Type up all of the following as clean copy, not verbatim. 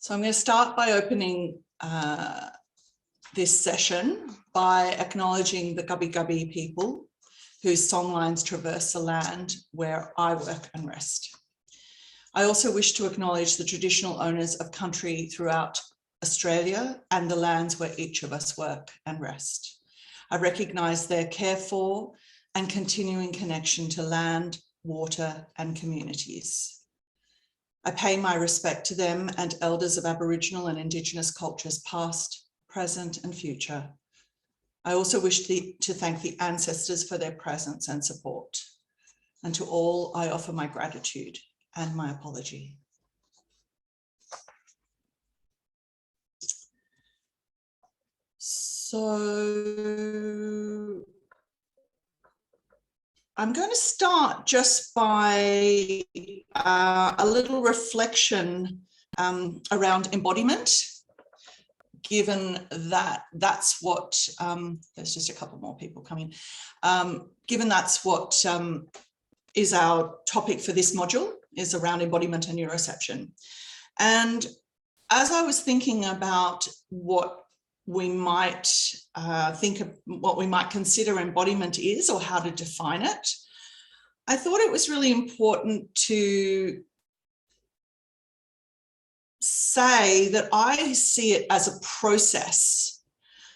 So I'm going to start by opening this session by acknowledging the Gubbi Gubbi people whose songlines traverse the land where I work and rest. I also wish to acknowledge the traditional owners of country throughout Australia and the lands where each of us work and rest. I recognise their care for and continuing connection to land, water and communities. I pay my respect to them and elders of Aboriginal and Indigenous cultures past, present and future. I also wish to thank the ancestors for their presence and support. And to all, I offer my gratitude and my apology. So I'm going to start just by a little reflection around embodiment, given that that's what, there's just a couple more people coming, given that's what is our topic for this module, is around embodiment and neuroception. And as I was thinking about what we might what we might consider embodiment is, or how to define it, I thought it was really important to say that I see it as a process.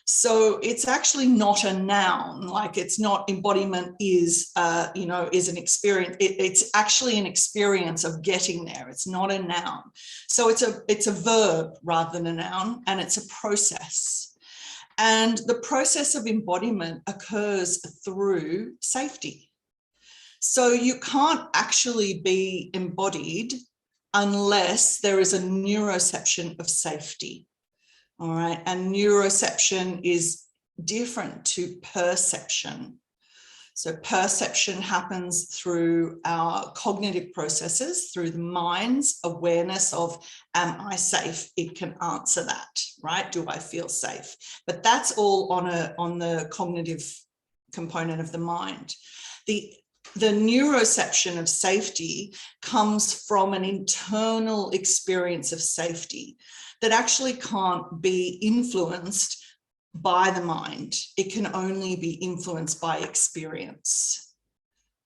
So it's actually not a noun, like it's not embodiment is, is an experience. It's actually an experience of getting there. It's not a noun. So it's a verb rather than a noun, and it's a process. And the process of embodiment occurs through safety. So you can't actually be embodied unless there is a neuroception of safety. All right, and neuroception is different to perception. So perception happens through our cognitive processes, through the mind's awareness of, am I safe? It can answer that, right? Do I feel safe? But that's all on the cognitive component of the mind. The neuroception of safety comes from an internal experience of safety that actually can't be influenced by the mind. It can only be influenced by experience.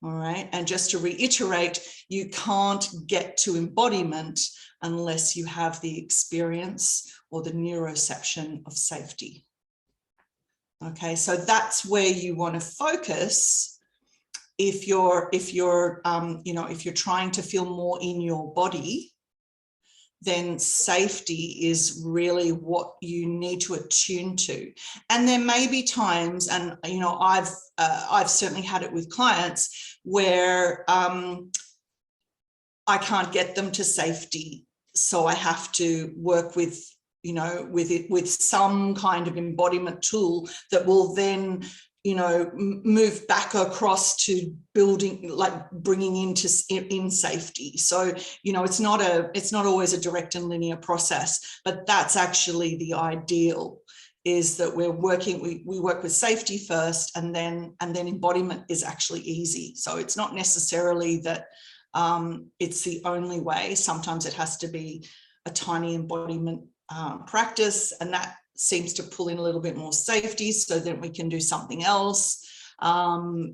All right. And just to reiterate, you can't get to embodiment unless you have the experience or the neuroception of safety. Okay, so that's where you want to focus if you're trying to feel more in your body. Then safety is really what you need to attune to. And there may be times, and I've certainly had it with clients where I can't get them to safety, so I have to work with some kind of embodiment tool that will then move back across to building, like bringing in safety. So, it's not always a direct and linear process, but that's actually the ideal, is that we work with safety first, and then embodiment is actually easy. So it's not necessarily that it's the only way. Sometimes it has to be a tiny embodiment practice, and that seems to pull in a little bit more safety so that we can do something else,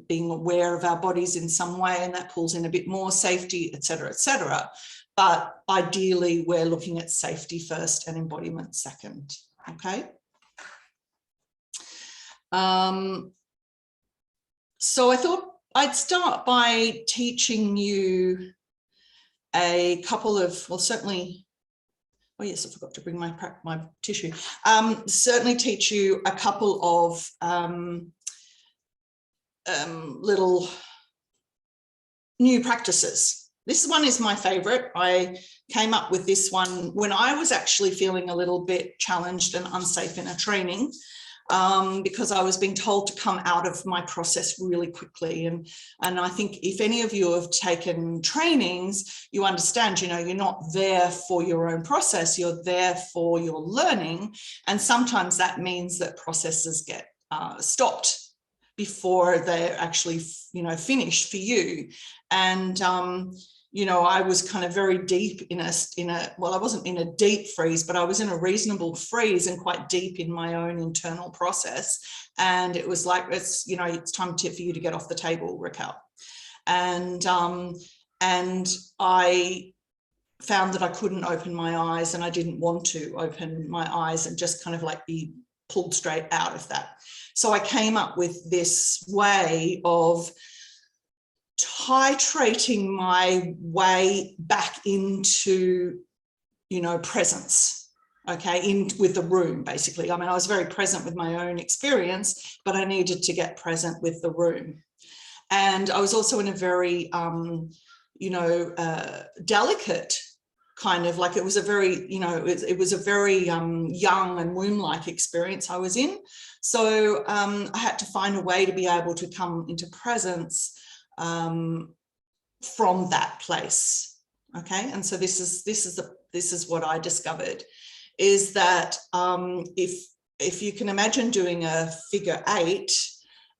being aware of our bodies in some way, and that pulls in a bit more safety, et cetera, et cetera. But ideally, we're looking at safety first and embodiment second, okay? So I thought I'd start by teaching you a couple of, well, certainly, oh yes, I forgot to bring my tissue. Certainly teach you a couple of little new practices. This one is my favorite. I came up with this one when I was actually feeling a little bit challenged and unsafe in a training, because I was being told to come out of my process really quickly. And I think if any of you have taken trainings, you understand, you're not there for your own process, you're there for your learning. And sometimes that means that processes get stopped before they're actually, finished for you. And you know, I was kind of very deep in a, well, I wasn't in a deep freeze, but I was in a reasonable freeze and quite deep in my own internal process. And it was like, it's, you know, it's time for you to get off the table, Raquel. And I found that I couldn't open my eyes, and I didn't want to open my eyes, and just kind of like be pulled straight out of that. So I came up with this way of titrating my way back into, you know, presence, okay, in with the room, basically. I mean, I was very present with my own experience, but I needed to get present with the room. And I was also in a very, you know, delicate kind of, like, it was a very, you know, it was a very young and womb-like experience I was in. So I had to find a way to be able to come into presence from that place. Okay, and so this is what I discovered, is that if you can imagine doing a figure 8,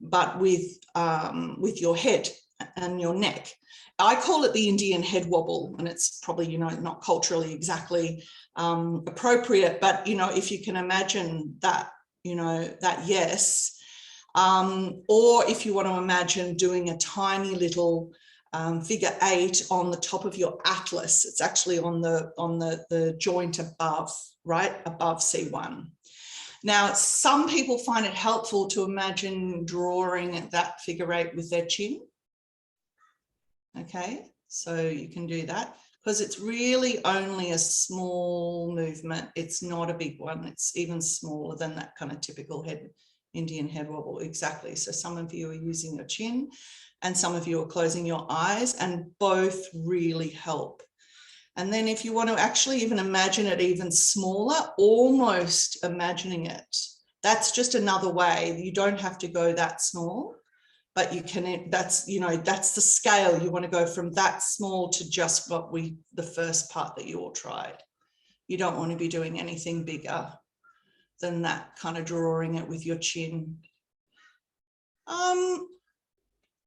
but with your head and your neck. I call it the Indian head wobble, and it's probably, you know, not culturally exactly appropriate, but, you know, if you can imagine that, you know, that, yes. Or if you want to imagine doing a tiny little figure 8 on the top of your atlas, it's actually on the joint above, right above C1. Now, some people find it helpful to imagine drawing that figure 8 with their chin. Okay, so you can do that, because it's really only a small movement. It's not a big one. It's even smaller than that kind of typical Indian head wobble. Exactly. So some of you are using your chin and some of you are closing your eyes, and both really help. And then if you want to actually even imagine it even smaller, almost imagining it, that's just another way. You don't have to go that small, but you can, that's, you know, that's the scale. You want to go from that small to just the first part that you all tried. You don't want to be doing anything bigger than that, kind of drawing it with your chin.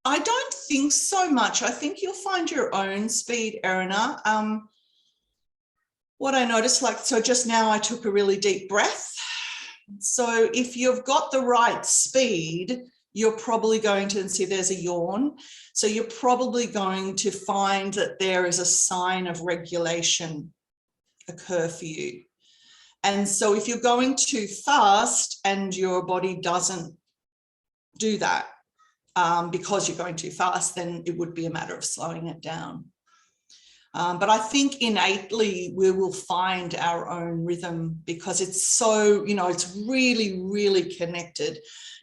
I don't think so much. I think you'll find your own speed, Erina. What I noticed, like, so just now I took a really deep breath. So if you've got the right speed, you're probably going to, and see there's a yawn. So you're probably going to find that there is a sign of regulation occur for you. And so if you're going too fast and your body doesn't do that because you're going too fast, then it would be a matter of slowing it down. But I think innately we will find our own rhythm, because it's so, you know, it's really, really connected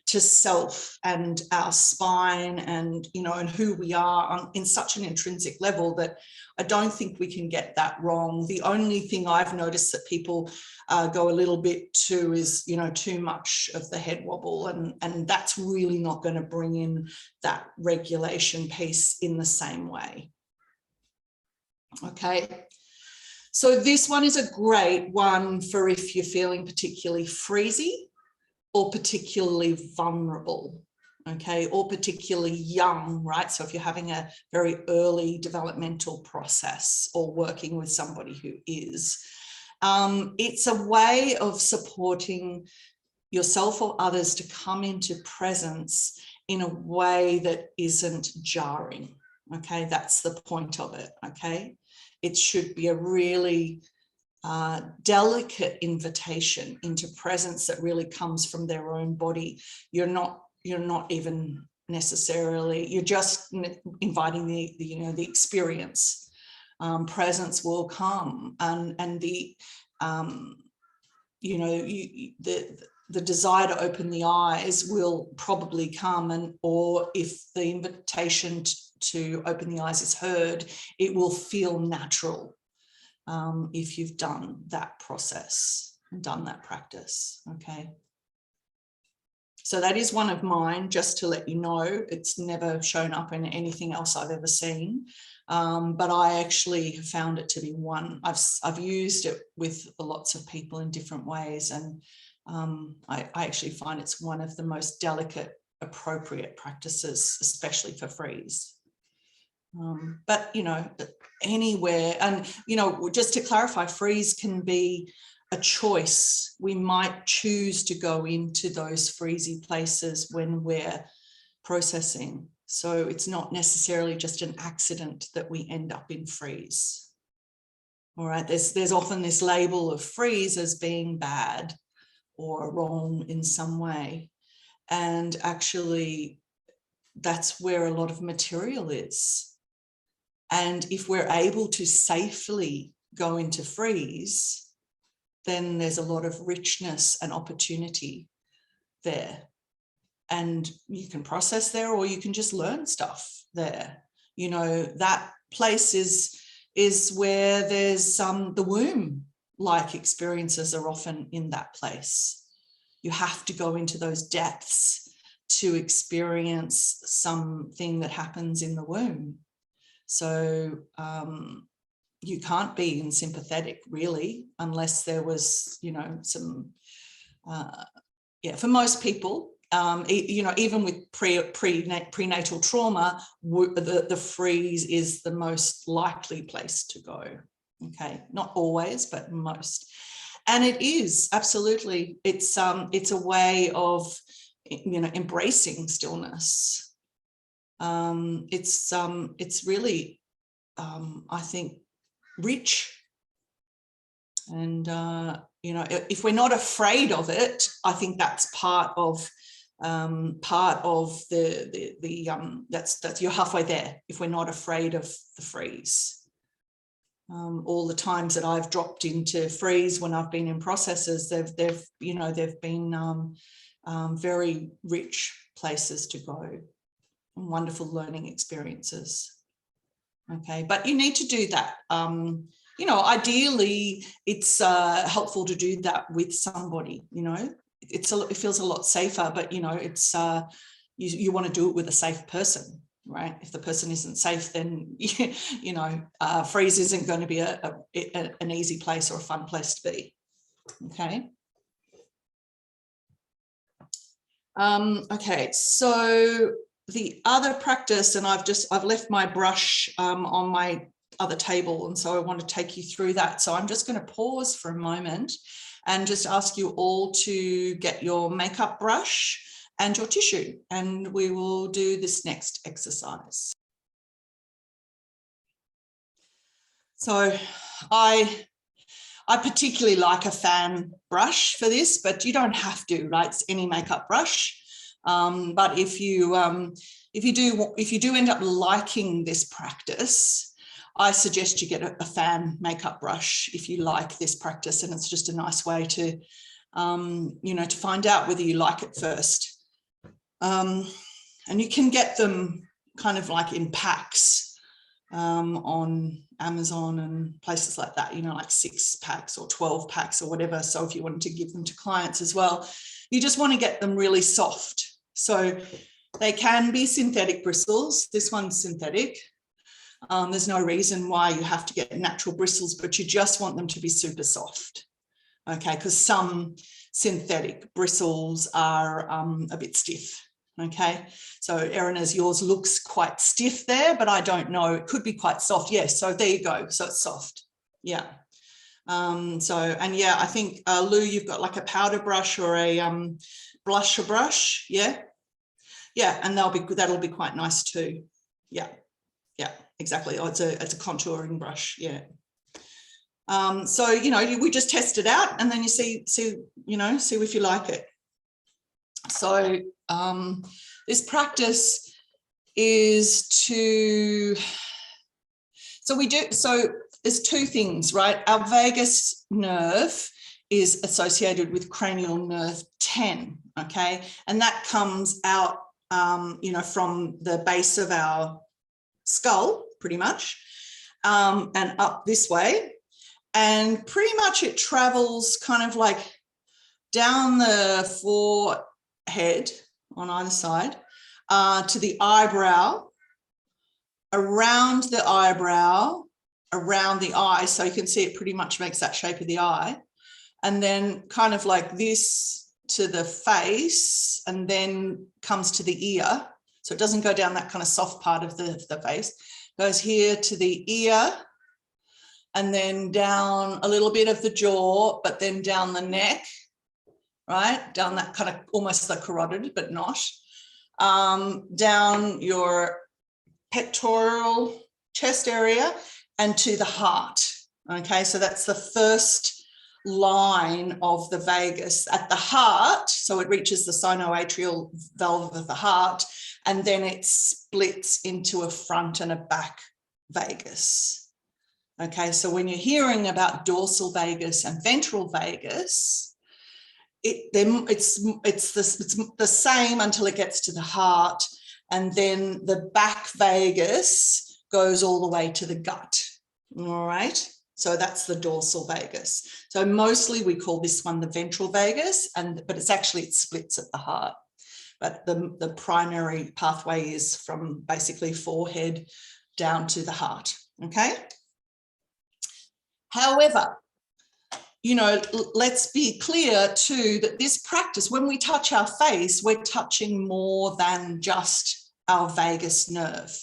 to self and our spine and, you know, and who we are in such an intrinsic level that I don't think we can get that wrong. The only thing I've noticed that people go a little bit to is, you know, too much of the head wobble, and that's really not going to bring in that regulation piece in the same way. Okay, so this one is a great one for if you're feeling particularly freezy or particularly vulnerable, okay, or particularly young, right? So if you're having a very early developmental process or working with somebody who is, it's a way of supporting yourself or others to come into presence in a way that isn't jarring, okay? That's the point of it, okay? It should be a really delicate invitation into presence that really comes from their own body. You're not even necessarily, you're just inviting the you know, the experience. Presence will come, and the you know, the desire to open the eyes will probably come, and or if the invitation to open the eyes is heard, it will feel natural if you've done that process and done that practice, okay? So that is one of mine, just to let you know. It's never shown up in anything else I've ever seen, but I actually have found it to be one. I've used it with lots of people in different ways, and I actually find it's one of the most delicate, appropriate practices, especially for freeze. But, anywhere. And, just to clarify, freeze can be a choice. We might choose to go into those freezy places when we're processing. So it's not necessarily just an accident that we end up in freeze. All right, there's often this label of freeze as being bad or wrong in some way. And actually, that's where a lot of material is. And if we're able to safely go into freeze, then there's a lot of richness and opportunity there. And you can process there, or you can just learn stuff there. That place is where there's the womb-like experiences are often in that place. You have to go into those depths to experience something that happens in the womb. So you can't be in sympathetic really, unless there was, some, for most people, even with prenatal trauma, the freeze is the most likely place to go. Okay, not always, but most. And it is absolutely, it's a way of, embracing stillness. It's really, I think, rich. And, if we're not afraid of it, I think that's part of that's you're halfway there. If we're not afraid of the freeze. All the times that I've dropped into freeze when I've been in processes, they've been very rich places to go and wonderful learning experiences. Okay, but you need to do that. Ideally, it's helpful to do that with somebody. It feels a lot safer, but it's you want to do it with a safe person, right? If the person isn't safe, then freeze isn't going to be an easy place or a fun place to be. Okay. Okay, so the other practice, and I've left my brush on my other table, and so I want to take you through that. So I'm just going to pause for a moment and just ask you all to get your makeup brush and your tissue, and we will do this next exercise. So I particularly like a fan brush for this, but you don't have to, right? It's any makeup brush. But if you do end up liking this practice, I suggest you get a fan makeup brush if you like this practice, and it's just a nice way to, to find out whether you like it first. And you can get them kind of like in packs on Amazon and places like that, like 6 packs or 12 packs or whatever. So if you wanted to give them to clients as well, you just want to get them really soft. So they can be synthetic bristles. This one's synthetic. There's no reason why you have to get natural bristles, but you just want them to be super soft. Okay, because some synthetic bristles are a bit stiff. Okay, so Erin, as yours looks quite stiff there, but I don't know, it could be quite soft. Yes, so there you go, so it's soft. Yeah. I think Lou, you've got like a powder brush or a blusher brush. Yeah, and that'll be quite nice too. Yeah, exactly. Oh, it's a contouring brush. Yeah. So we just test it out, and then you see if you like it. So this practice is there's 2 things, right? Our vagus nerve is associated with cranial nerve 10, okay? And that comes out, from the base of our skull, pretty much, and up this way. And pretty much it travels kind of like down the forehead on either side to the eyebrow, around the eyebrow, around the eye. So you can see it pretty much makes that shape of the eye. And then kind of like this to the face, and then comes to the ear. So it doesn't go down that kind of soft part of the face. goes here to the ear, and then down a little bit of the jaw, but then down the neck, right? Down that kind of almost the carotid, but not. Down your pectoral chest area and to the heart. Okay, so that's the first line of the vagus at the heart. So it reaches the sinoatrial valve of the heart, and then it splits into a front and a back vagus. Okay, so when you're hearing about dorsal vagus and ventral vagus, it's the same until it gets to the heart, and then the back vagus goes all the way to the gut. All right, so that's the dorsal vagus. So mostly we call this one the ventral vagus, but it's actually, it splits at the heart. But the primary pathway is from basically forehead down to the heart. Okay. However, you know, let's be clear too that this practice, when we touch our face, we're touching more than just our vagus nerve.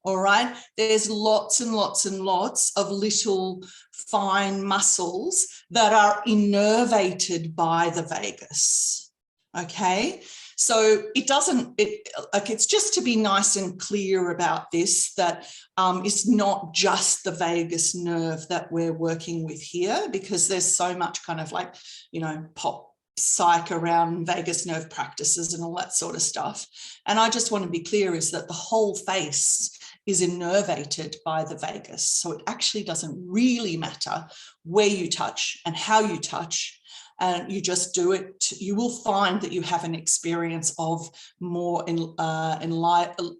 All right, there's lots and lots and lots of little fine muscles that are innervated by the vagus. Okay, so it's just to be nice and clear about this, that it's not just the vagus nerve that we're working with here, because there's so much kind of like, you know, pop psych around vagus nerve practices and all that sort of stuff. And I just want to be clear is that the whole face is innervated by the vagus. So it actually doesn't really matter where you touch and how you touch, and you just do it. You will find that you have an experience of more enlivenment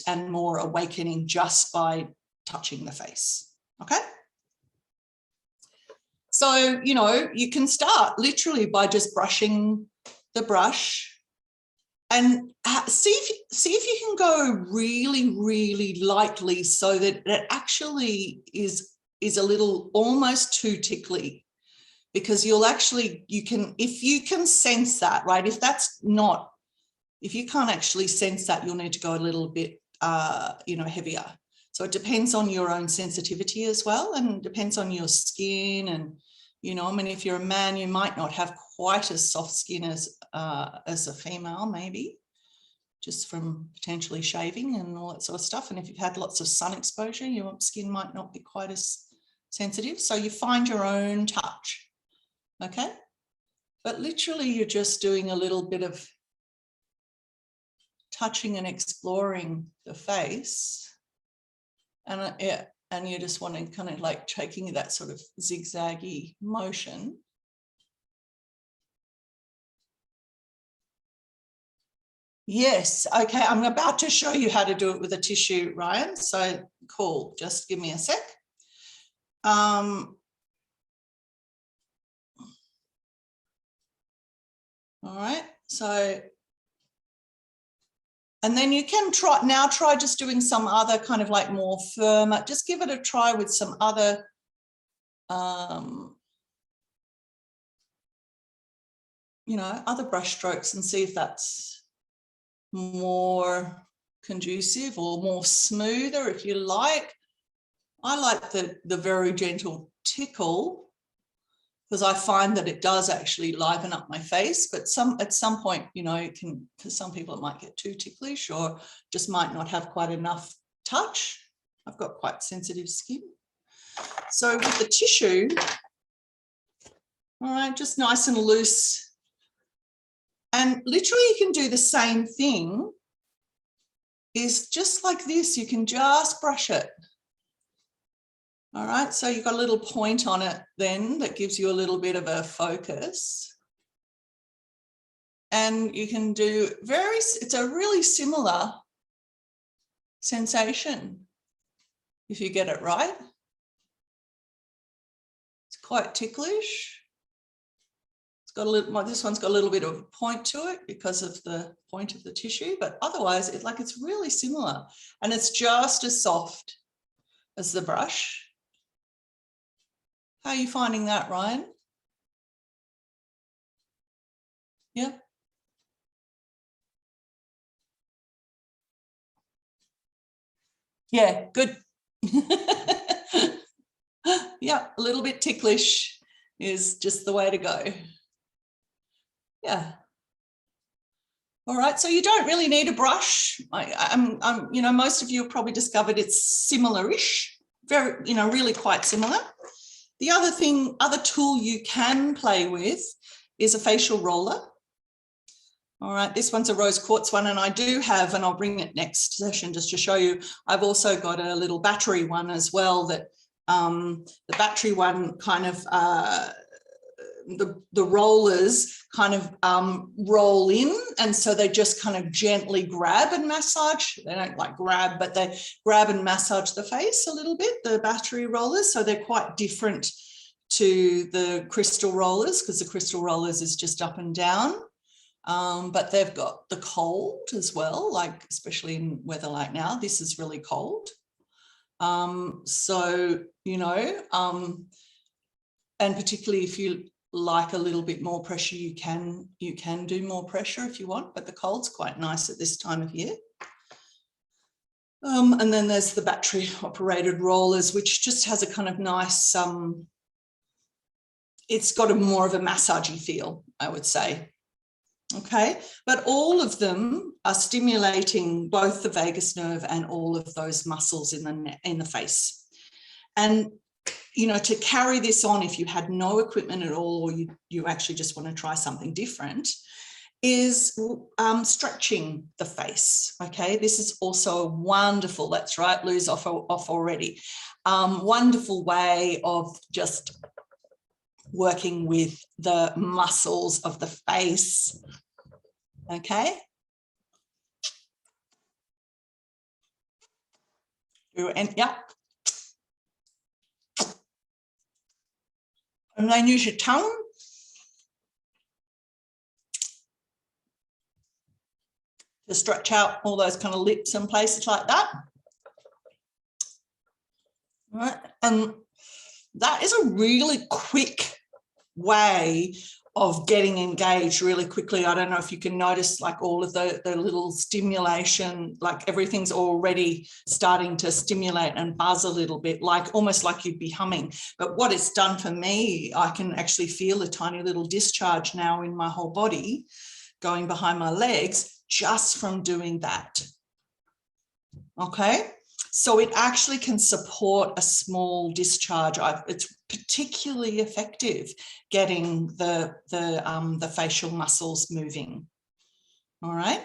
and more awakening just by touching the face. Okay. So, you know, you can start literally by just brushing the brush, and see if you can go really, really lightly so that it actually is a little almost too tickly, because if you can sense that, right? If you can't actually sense that, you'll need to go a little bit, you know, heavier. So it depends on your own sensitivity as well, and depends on your skin. And, you know, I mean, if you're a man, you might not have quite as soft skin as a female, maybe, just from potentially shaving and all that sort of stuff. And if you've had lots of sun exposure, your skin might not be quite as sensitive. So you find your own touch, okay? But literally you're just doing a little bit of touching and exploring the face. And you're just wanting kind of like taking that sort of zigzaggy motion. Yes, okay, I'm about to show you how to do it with a tissue, Ryan. So cool, just give me a sec. All right, so, and then you can try just doing some other kind of like more firmer, just give it a try with some other, you know, other brush strokes, and see if that's more conducive or more smoother if you like. I like the very gentle tickle, because I find that it does actually liven up my face, but at some point, you know, it can, for some people it might get too ticklish or just might not have quite enough touch. I've got quite sensitive skin. So with the tissue, all right, just nice and loose. And literally you can do the same thing, is just like this, you can just brush it. All right, so you've got a little point on it then that gives you a little bit of a focus. And you can do it's a really similar sensation if you get it right. It's quite ticklish. It's got a little, this one's got a little bit of a point to it because of the point of the tissue, but otherwise it's really similar, and it's just as soft as the brush. How are you finding that, Ryan? Yeah. Yeah, good. Yeah, a little bit ticklish is just the way to go. Yeah. All right, so you don't really need a brush. You know, most of you have probably discovered it's similar-ish, very, you know, really quite similar. The other tool you can play with is a facial roller. All right, this one's a rose quartz one, and I do have, and I'll bring it next session just to show you, I've also got a little battery one as well that the battery one kind of, the rollers kind of roll in, and so they just kind of gently grab and massage. They don't like grab, but they grab and massage the face a little bit, the battery rollers. So they're quite different to the crystal rollers, because the crystal rollers is just up and down. But they've got the cold as well, like especially in weather like now, this is really cold. So, you know, and particularly if you like a little bit more pressure, you can do more pressure if you want, but the cold's quite nice at this time of year. And then there's the battery operated rollers, which just has a kind of nice, it's got a more of a massagey feel, I would say. Okay, but all of them are stimulating both the vagus nerve and all of those muscles in the face. And you know, to carry this on, if you had no equipment at all, or you actually just want to try something different, is stretching the face. Okay, this is also a wonderful, that's right, Lou's off already. Wonderful way of just working with the muscles of the face. Okay. And yeah. And then use your tongue. To stretch out all those kind of lips and places like that. All right. And that is a really quick way of getting engaged really quickly. I don't know if you can notice like all of the little stimulation, like everything's already starting to stimulate and buzz a little bit, like almost like you'd be humming. But what it's done for me, I can actually feel a tiny little discharge now in my whole body going behind my legs just from doing that. Okay. So it actually can support a small discharge. It's particularly effective getting the facial muscles moving. All right.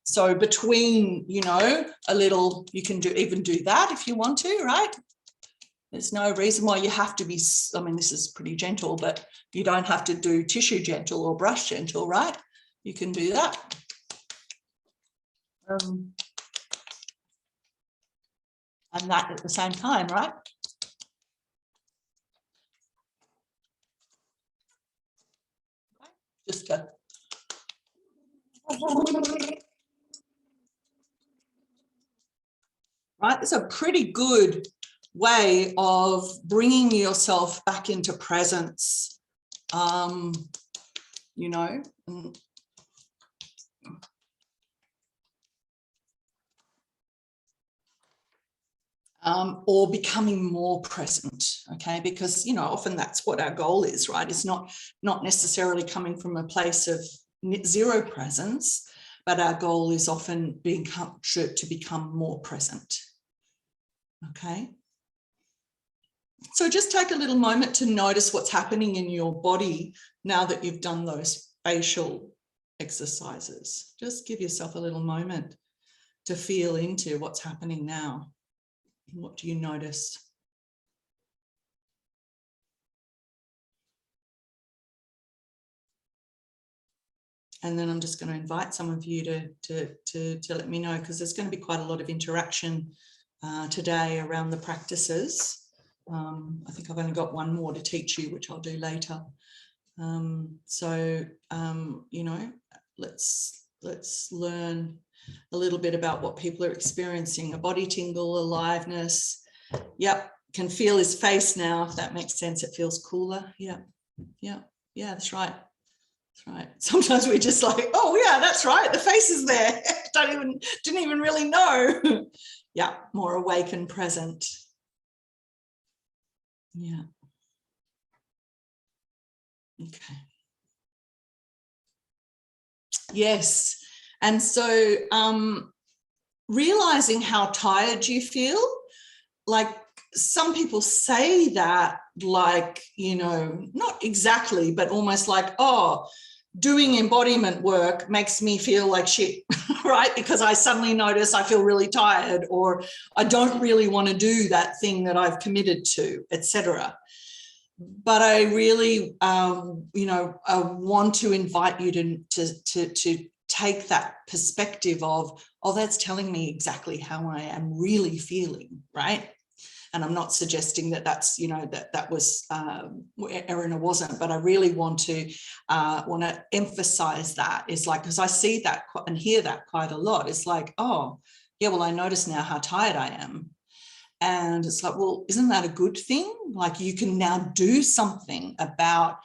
So between, you know, a little, you can even do that if you want to, right? There's no reason why you have to be, I mean, this is pretty gentle, but you don't have to do tissue gentle or brush gentle, right? You can do that. And that at the same time, right? Just go. Right, it's a pretty good way of bringing yourself back into presence, you know. Or becoming more present, okay? Because, you know, often that's what our goal is, right? It's not necessarily coming from a place of zero presence, but our goal is often to become more present, okay? So just take a little moment to notice what's happening in your body now that you've done those facial exercises. Just give yourself a little moment to feel into what's happening now. What do you notice? And then I'm just going to invite some of you to let me know, because there's going to be quite a lot of interaction today around the practices. I think I've only got one more to teach you, which I'll do later. So, you know, let's learn a little bit about what people are experiencing. A body tingle, aliveness. Yep, can feel his face now, if that makes sense. It feels cooler. Yeah, that's right. That's right. Sometimes we're just like, oh yeah, that's right, the face is there. Didn't even really know. Yeah, more awake and present. Yeah. Okay. Yes. And so realizing how tired you feel, like some people say that, like, you know, not exactly, but almost like, oh, doing embodiment work makes me feel like shit, right? Because I suddenly notice I feel really tired, or I don't really want to do that thing that I've committed to, etc. But I really, you know, I want to invite you to take that perspective of, oh, that's telling me exactly how I am really feeling, right? And I'm not suggesting that that's, you know, that was Erin, or wasn't, but I really want to emphasize that. Is like, because I see that and hear that quite a lot. It's like, oh, yeah, well, I notice now how tired I am. And it's like, well, isn't that a good thing? Like, you can now do something about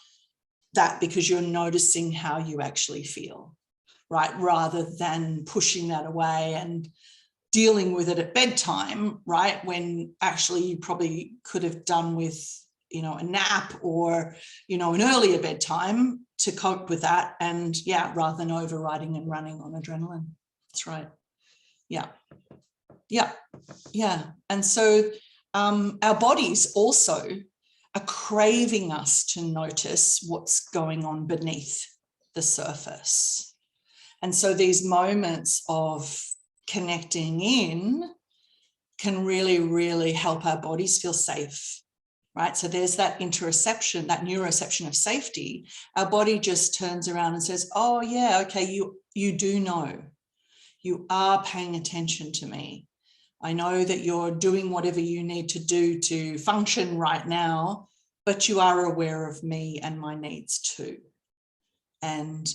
that because you're noticing how you actually feel, right? Rather than pushing that away and dealing with it at bedtime, right? When actually you probably could have done with, you know, a nap or, you know, an earlier bedtime to cope with that. And yeah, rather than overriding and running on adrenaline. That's right. Yeah. Yeah. Yeah. And so our bodies also are craving us to notice what's going on beneath the surface. And so these moments of connecting in can really, really help our bodies feel safe, right? So there's that interoception, that neuroception of safety. Our body just turns around and says, oh yeah, okay, you do know. You are paying attention to me. I know that you're doing whatever you need to do to function right now, but you are aware of me and my needs too. And,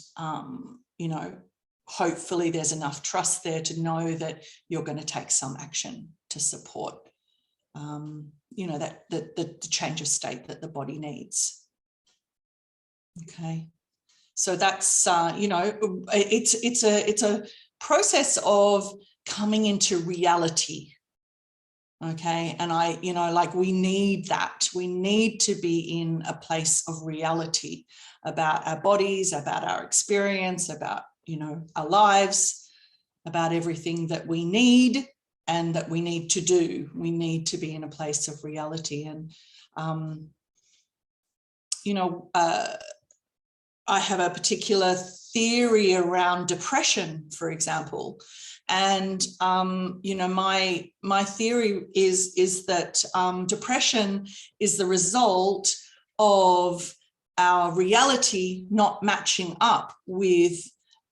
you know, hopefully there's enough trust there to know that you're going to take some action to support, you know, that the change of state that the body needs. Okay. So that's, you know, it's a process of coming into reality. Okay. And I, you know, like, we need that. We need to be in a place of reality about our bodies, about our experience, about, you know, our lives, about everything that we need and that we need to do. We need to be in a place of reality. And, you know, I have a particular theory around depression, for example. And, you know, my theory is that depression is the result of our reality not matching up with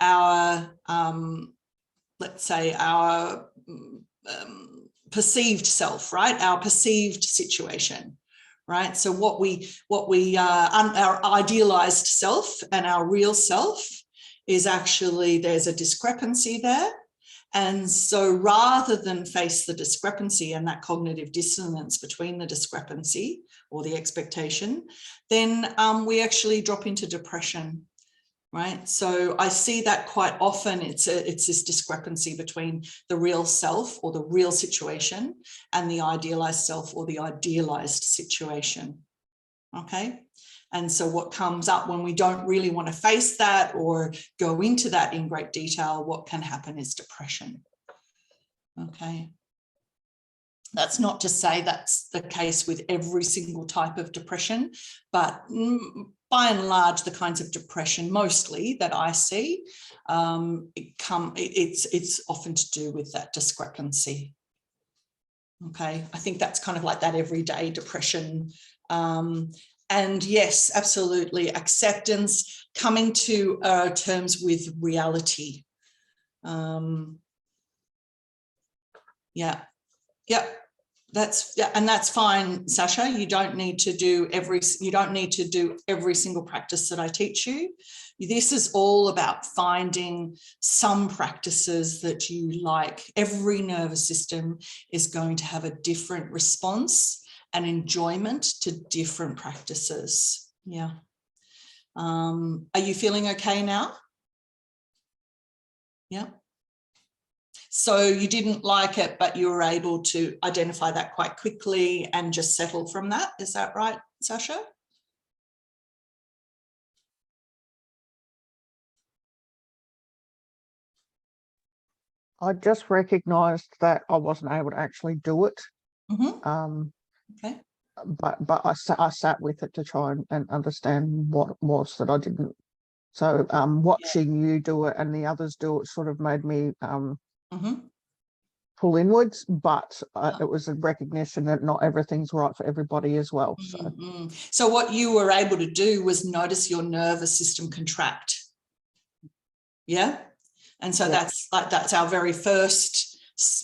our, let's say, our perceived self, right? Our perceived situation. Right. So what we our idealized self and our real self is actually, there's a discrepancy there. And so rather than face the discrepancy and that cognitive dissonance between the discrepancy or the expectation, then we actually drop into depression. Right. So I see that quite often. It's this discrepancy between the real self or the real situation and the idealized self or the idealized situation. Okay. And so what comes up when we don't really want to face that or go into that in great detail, what can happen is depression. Okay. That's not to say that's the case with every single type of depression, but by and large, the kinds of depression mostly that I see, it's often to do with that discrepancy. Okay, I think that's kind of like that everyday depression. And yes, absolutely, acceptance, coming to terms with reality. Yeah. That's fine, Sasha. You don't need to do every single practice that I teach you. This is all about finding some practices that you like. Every nervous system is going to have a different response and enjoyment to different practices. Yeah. Are you feeling okay now? Yeah. So you didn't like it, but you were able to identify that quite quickly and just settle from that. Is that right, Sasha? I just recognised that I wasn't able to actually do it. Mm-hmm. Okay. But I sat with it to try and understand what it was that I didn't. So watching you do it and the others do it sort of made me Mm-hmm. pull inwards, but it was a recognition that not everything's right for everybody as well. So. Mm-hmm. So what you were able to do was notice your nervous system contract. Yeah. And so that's our very first,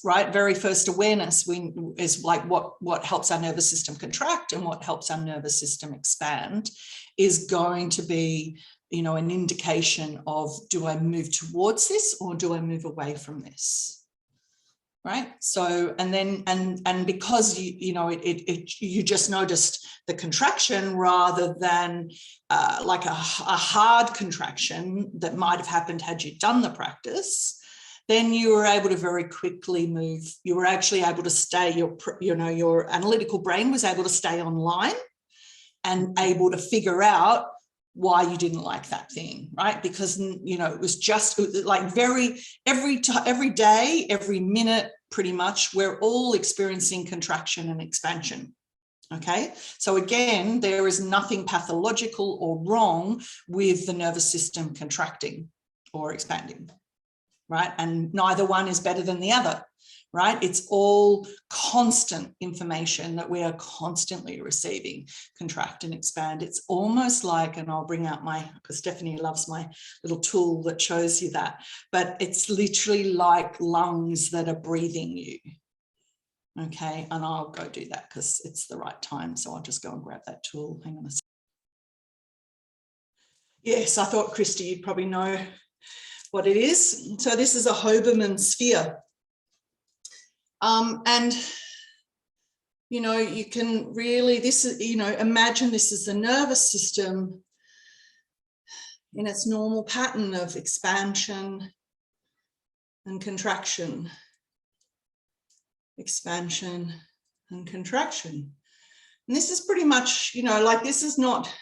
right? Very first awareness is like what helps our nervous system contract and what helps our nervous system expand is going to be, you know, an indication of, do I move towards this or do I move away from this? Right. So, and then, and because you just noticed the contraction rather than like a hard contraction that might have happened had you done the practice, then you were able to very quickly move. You were actually able to stay, your analytical brain was able to stay online and able to figure out why you didn't like that thing, right? Because, you know, it was just like every day, every minute, pretty much, we're all experiencing contraction and expansion. Okay, so again, there is nothing pathological or wrong with the nervous system contracting or expanding, right? And neither one is better than the other, right? It's all constant information that we are constantly receiving, contract and expand. It's almost like, and I'll bring out because Stephanie loves my little tool that shows you that, but it's literally like lungs that are breathing you. Okay, and I'll go do that because it's the right time. So I'll just go and grab that tool. Hang on a second. Yes, I thought, Christy, you'd probably know what it is. So this is a Hoberman sphere. And, you know, you can really, this is, you know, imagine this is the nervous system in its normal pattern of expansion and contraction, expansion and contraction. And this is pretty much, you know, like this is not,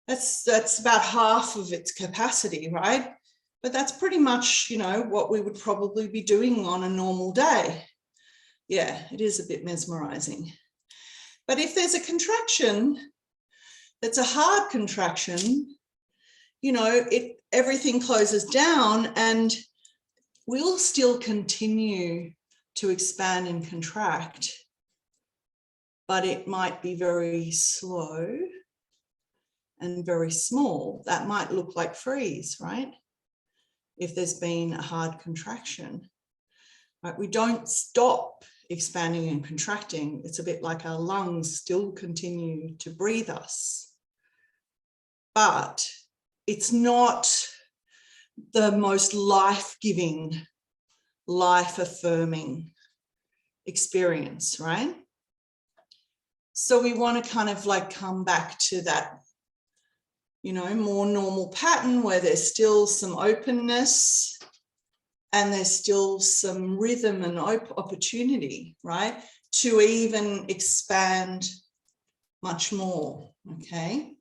that's about half of its capacity, right? But that's pretty much, you know, what we would probably be doing on a normal day. Yeah, it is a bit mesmerizing. But if there's a contraction that's a hard contraction, you know, everything closes down and we'll still continue to expand and contract, but it might be very slow and very small. That might look like freeze, right? If there's been a hard contraction, right? We don't stop expanding and contracting. It's a bit like our lungs still continue to breathe us, but it's not the most life-giving, life-affirming experience, right? So we want to kind of like come back to that, you know, more normal pattern where there's still some openness and there's still some rhythm and opportunity, right, to even expand much more, okay?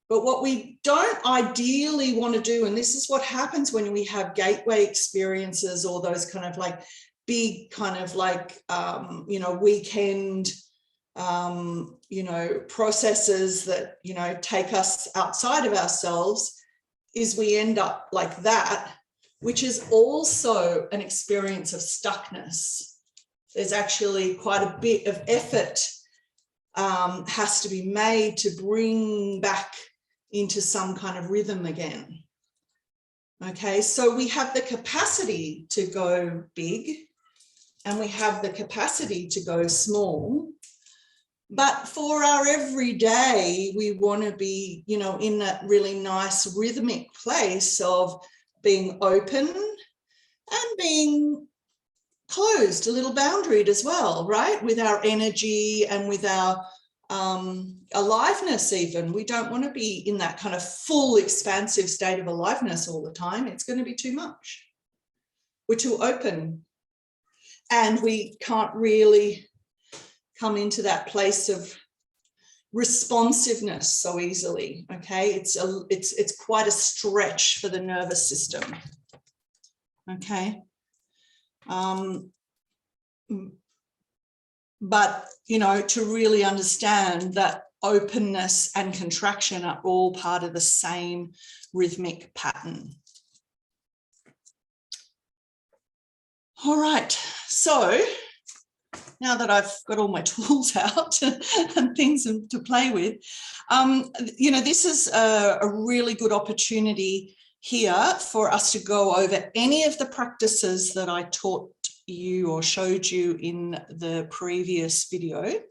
But what we don't ideally want to do, and this is what happens when we have gateway experiences or those kind of like big kind of like, you know, weekend, you know, processes that, you know, take us outside of ourselves, is we end up like that, which is also an experience of stuckness. There's actually quite a bit of effort has to be made to bring back into some kind of rhythm again. Okay, so we have the capacity to go big and we have the capacity to go small. But for our everyday, we want to be, you know, in that really nice rhythmic place of being open and being closed, a little boundaried as well, right? With our energy and with our aliveness even. We don't want to be in that kind of full expansive state of aliveness all the time. It's going to be too much. we're too open, and we can't really come into that place of responsiveness so easily. Okay, it's quite a stretch for the nervous system. Okay, but you know, to really understand that openness and contraction are all part of the same rhythmic pattern. All right, so now that I've got all my tools out and things to play with, you know, this is a really good opportunity here for us to go over any of the practices that I taught you or showed you in the previous video,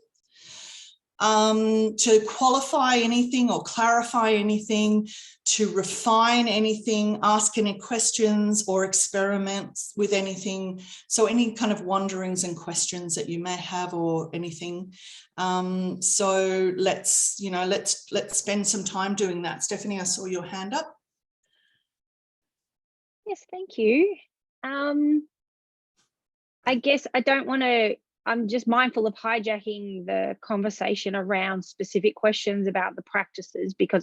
to qualify anything or clarify anything, to refine anything, ask any questions or experiment with anything. So any kind of wonderings and questions that you may have or anything. So let's spend some time doing that. Stephanie, I saw your hand up. Yes, thank you. I guess I don't want to, I'm just mindful of hijacking the conversation around specific questions about the practices, because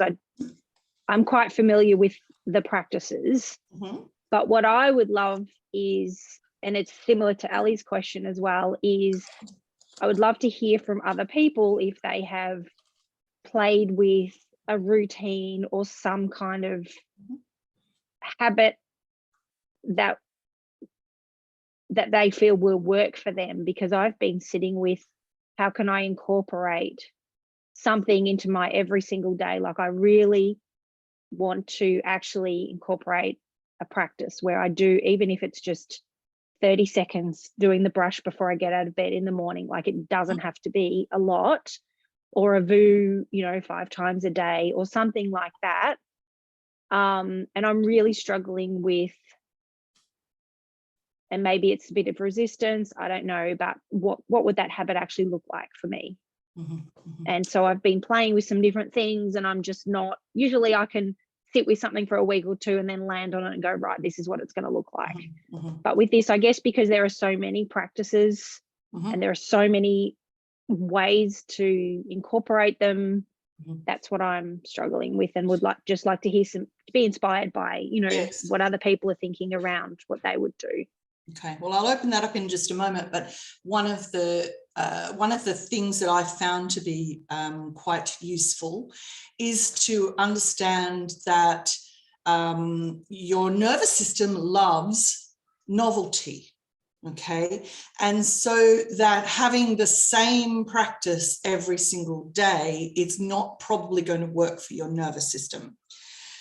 I'm quite familiar with the practices. Mm-hmm. But what I would love is, and it's similar to Ali's question as well, is I would love to hear from other people if they have played with a routine or some kind of habit that they feel will work for them, because I've been sitting with, how can I incorporate something into my every single day? Like, I really want to actually incorporate a practice where I do, even if it's just 30 seconds doing the brush before I get out of bed in the morning. Like, it doesn't have to be a lot, or a VU, you know, 5 times a day or something like that. And I'm really struggling with, and maybe it's a bit of resistance, I don't know, but what would that habit actually look like for me? Mm-hmm, mm-hmm. And so I've been playing with some different things, and I'm just not, usually I can sit with something for a week or two and then land on it and go, right, this is what it's going to look like. Mm-hmm. But with this, I guess because there are so many practices, mm-hmm. and there are so many ways to incorporate them, mm-hmm. that's what I'm struggling with, and would just like to hear to be inspired by, you know, yes. what other people are thinking around what they would do. Okay, well, I'll open that up in just a moment, but one of the things that I found to be quite useful is to understand that your nervous system loves novelty, okay? And so that having the same practice every single day is not probably going to work for your nervous system.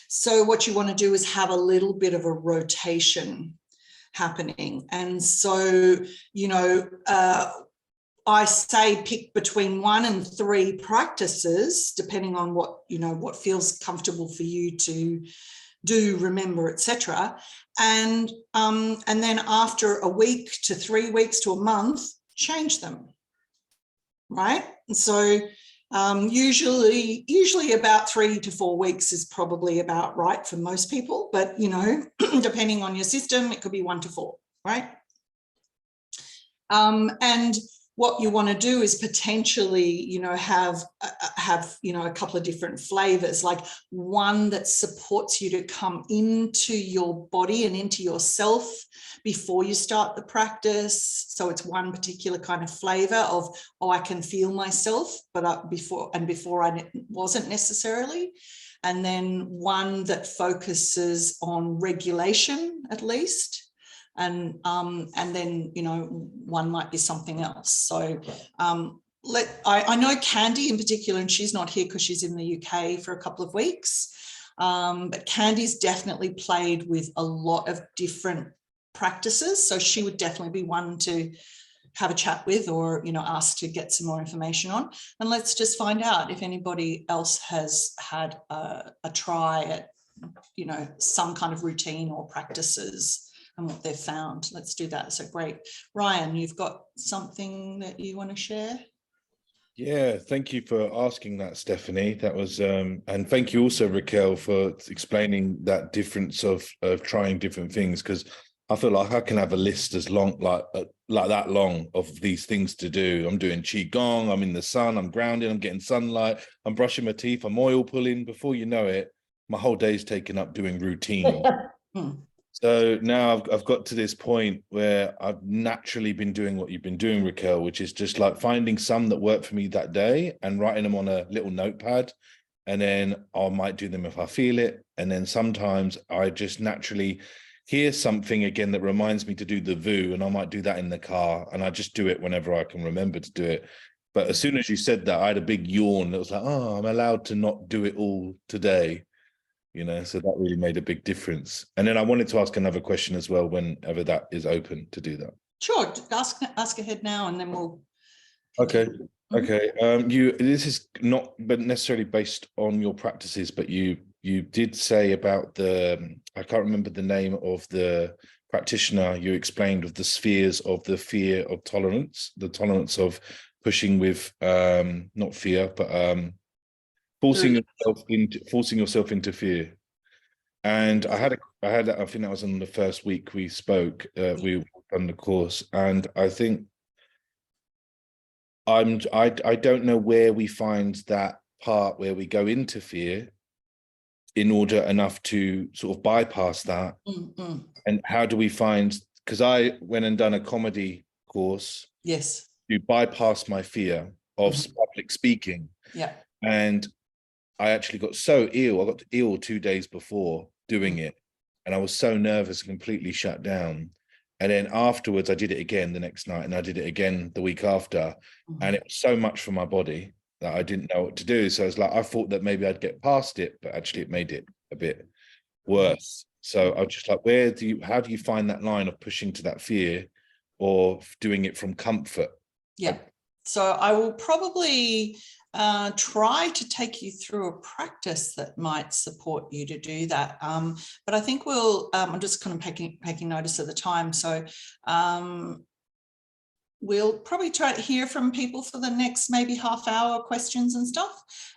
So what you want to do is have a little bit of a rotation happening. And so, you know, I say pick between 1 and 3 practices, depending on what, you know, what feels comfortable for you to do, remember, etc. And then after a week to 3 weeks to a month, change them, right? And so usually about 3 to 4 weeks is probably about right for most people, but, you know, depending on your system, it could be 1 to 4, right? And what you want to do is potentially, you know, have you know, a couple of different flavors, like one that supports you to come into your body and into yourself before you start the practice. So it's one particular kind of flavor of, oh, I can feel myself, but before I wasn't necessarily. And then one that focuses on regulation, at least. And then, you know, one might be something else. So I know Candy in particular, and she's not here because she's in the UK for a couple of weeks, but Candy's definitely played with a lot of different practices. So she would definitely be one to have a chat with, or, you know, ask to get some more information on. And let's just find out if anybody else has had a try at, you know, some kind of routine or practices and what they've found. Let's do that. So great. Ryan, you've got something that you want to share? Yeah, thank you for asking that, Stephanie. That was, and thank you also, Raquel, for explaining that difference of trying different things, because I feel like I can have a list as long, like that long of these things to do. I'm doing qigong, I'm in the sun, I'm grounding, I'm getting sunlight, I'm brushing my teeth, I'm oil pulling. Before you know it, my whole day's taken up doing routine. So now I've got to this point where I've naturally been doing what you've been doing, Raquel, which is just like finding some that work for me that day and writing them on a little notepad. And then I might do them if I feel it. And then sometimes I just naturally hear something again that reminds me to do the VU, and I might do that in the car, and I just do it whenever I can remember to do it. But as soon as you said that, I had a big yawn. It was like, oh, I'm allowed to not do it all today, you know, so that really made a big difference. And then I wanted to ask another question as well, whenever that is open to do that. Sure, ask ahead now, and then we'll. Okay. Okay. This is not but necessarily based on your practices, but you did say about the, I can't remember the name of the practitioner you explained, of the spheres of the fear of tolerance, the tolerance of pushing with not fear, but forcing yourself into fear. And I think that was on the first week we spoke, we done the course, and I think I don't know where we find that part where we go into fear in order enough to sort of bypass that. And how do we find, because I went and done a comedy course, yes, to bypass my fear of public speaking. Yeah. And I actually got so ill. I got ill 2 days before doing it, and I was so nervous, completely shut down. And then afterwards, I did it again the next night, and I did it again the week after. And it was so much for my body that I didn't know what to do. So it's like, I thought that maybe I'd get past it, but actually it made it a bit worse. So I was just like, how do you find that line of pushing to that fear or doing it from comfort? Yeah. So I will probably try to take you through a practice that might support you to do that. But I think I'm just kind of taking notice of the time. So we'll probably try to hear from people for the next maybe half hour, questions and stuff,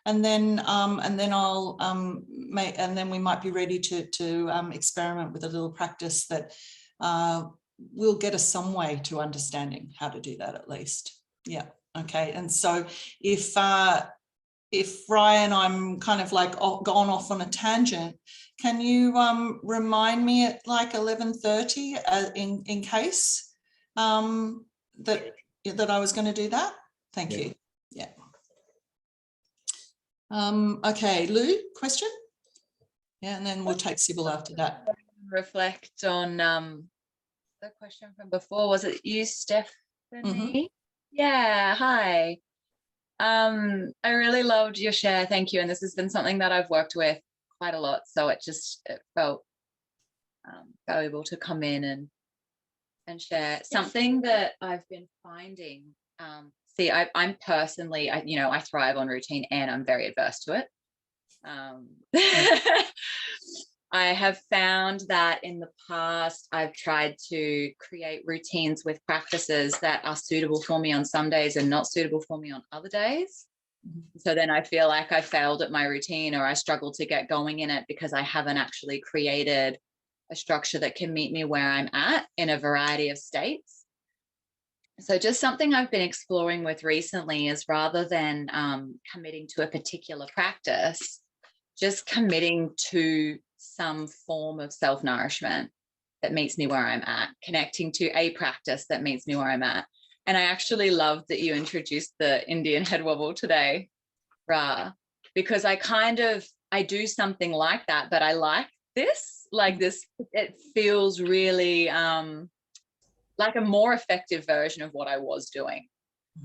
and then we might be ready to experiment with a little practice that will get us some way to understanding how to do that at least. Yeah. Okay. And so if Ryan, I'm kind of like gone off on a tangent, can you remind me at like 11:30 in case that I was going to do that? Thank you. Yeah. Okay, Lou, question? Yeah, and then we'll take Sybil after that. Reflect on the question from before. Was it you, Stephanie? Yeah, hi. I really loved your share. Thank you. And this has been something that I've worked with quite a lot. So it felt valuable to come in and share something that I've been finding. I'm personally, I thrive on routine, and I'm very adverse to it. I have found that in the past, I've tried to create routines with practices that are suitable for me on some days and not suitable for me on other days. So then I feel like I failed at my routine, or I struggled to get going in it because I haven't actually created a structure that can meet me where I'm at in a variety of states. So just something I've been exploring with recently is, rather than committing to a particular practice, just committing to some form of self-nourishment that meets me where I'm at, connecting to a practice that meets me where I'm at. And I actually loved that you introduced the Indian head wobble today, Ra, because I do something like that, but I like this, it feels really like a more effective version of what I was doing.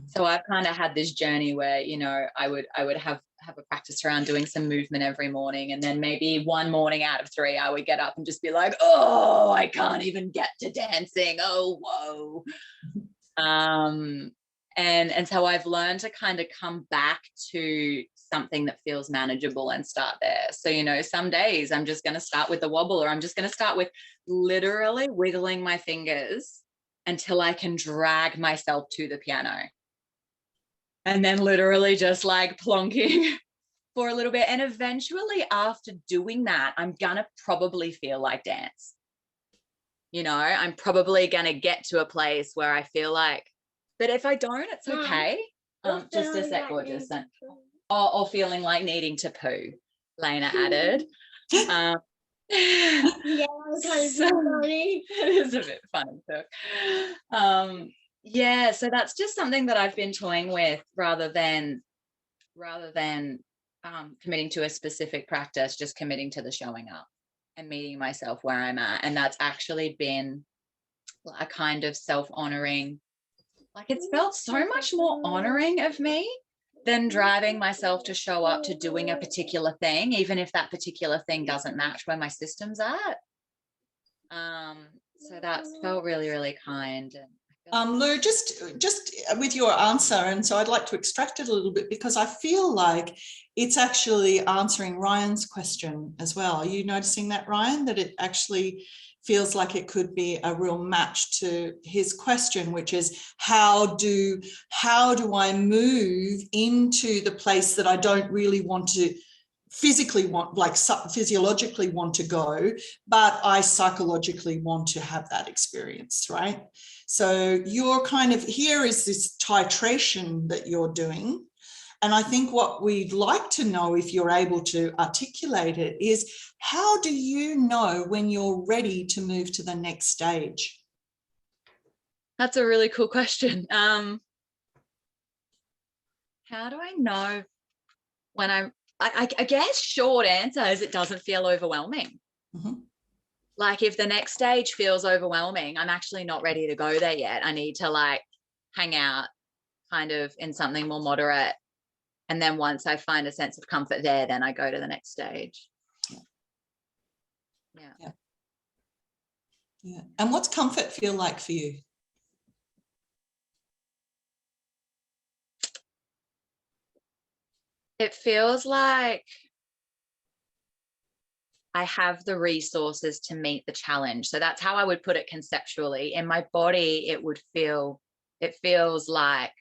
So I've kind of had this journey where, I would have a practice around doing some movement every morning, and then maybe one morning out of 3 I would get up and just be like, oh, I can't even get to dancing. Oh, whoa. And so I've learned to kind of come back to something that feels manageable and start there. So, some days I'm just going to start with the wobble, or I'm just going to start with literally wiggling my fingers until I can drag myself to the piano. And then literally just like plonking for a little bit. And eventually after doing that, I'm going to probably feel like dance. You know, I'm probably going to get to a place where I feel like, but if I don't, it's okay. Just a sec, gorgeous. Or feeling like needing to poo, Lena added. Yeah, funny. It is a bit funny too. Yeah, so that's just something that I've been toying with rather than committing to a specific practice, just committing to the showing up and meeting myself where I'm at. And that's actually been a kind of self-honoring, like it's felt so much more honoring of me than driving myself to show up to doing a particular thing, even if that particular thing doesn't match where my system's at. So that's felt really, really kind. And Lou, just with your answer, and so I'd like to extract it a little bit because I feel like it's actually answering Ryan's question as well. Are you noticing that, Ryan, that it actually feels like it could be a real match to his question, which is how do I move into the place that I don't really want to physiologically want to go, but I psychologically want to have that experience, right? So you're kind of, here is this titration that you're doing. And I think what we'd like to know, if you're able to articulate it, is how do you know when you're ready to move to the next stage? That's a really cool question. How do I know when I guess short answer is it doesn't feel overwhelming. Mm-hmm. Like if the next stage feels overwhelming, I'm actually not ready to go there yet. I need to like hang out kind of in something more moderate. And then once I find a sense of comfort there, then I go to the next stage. Yeah. And what's comfort feel like for you? It feels like I have the resources to meet the challenge. So that's how I would put it conceptually. In my body, it feels like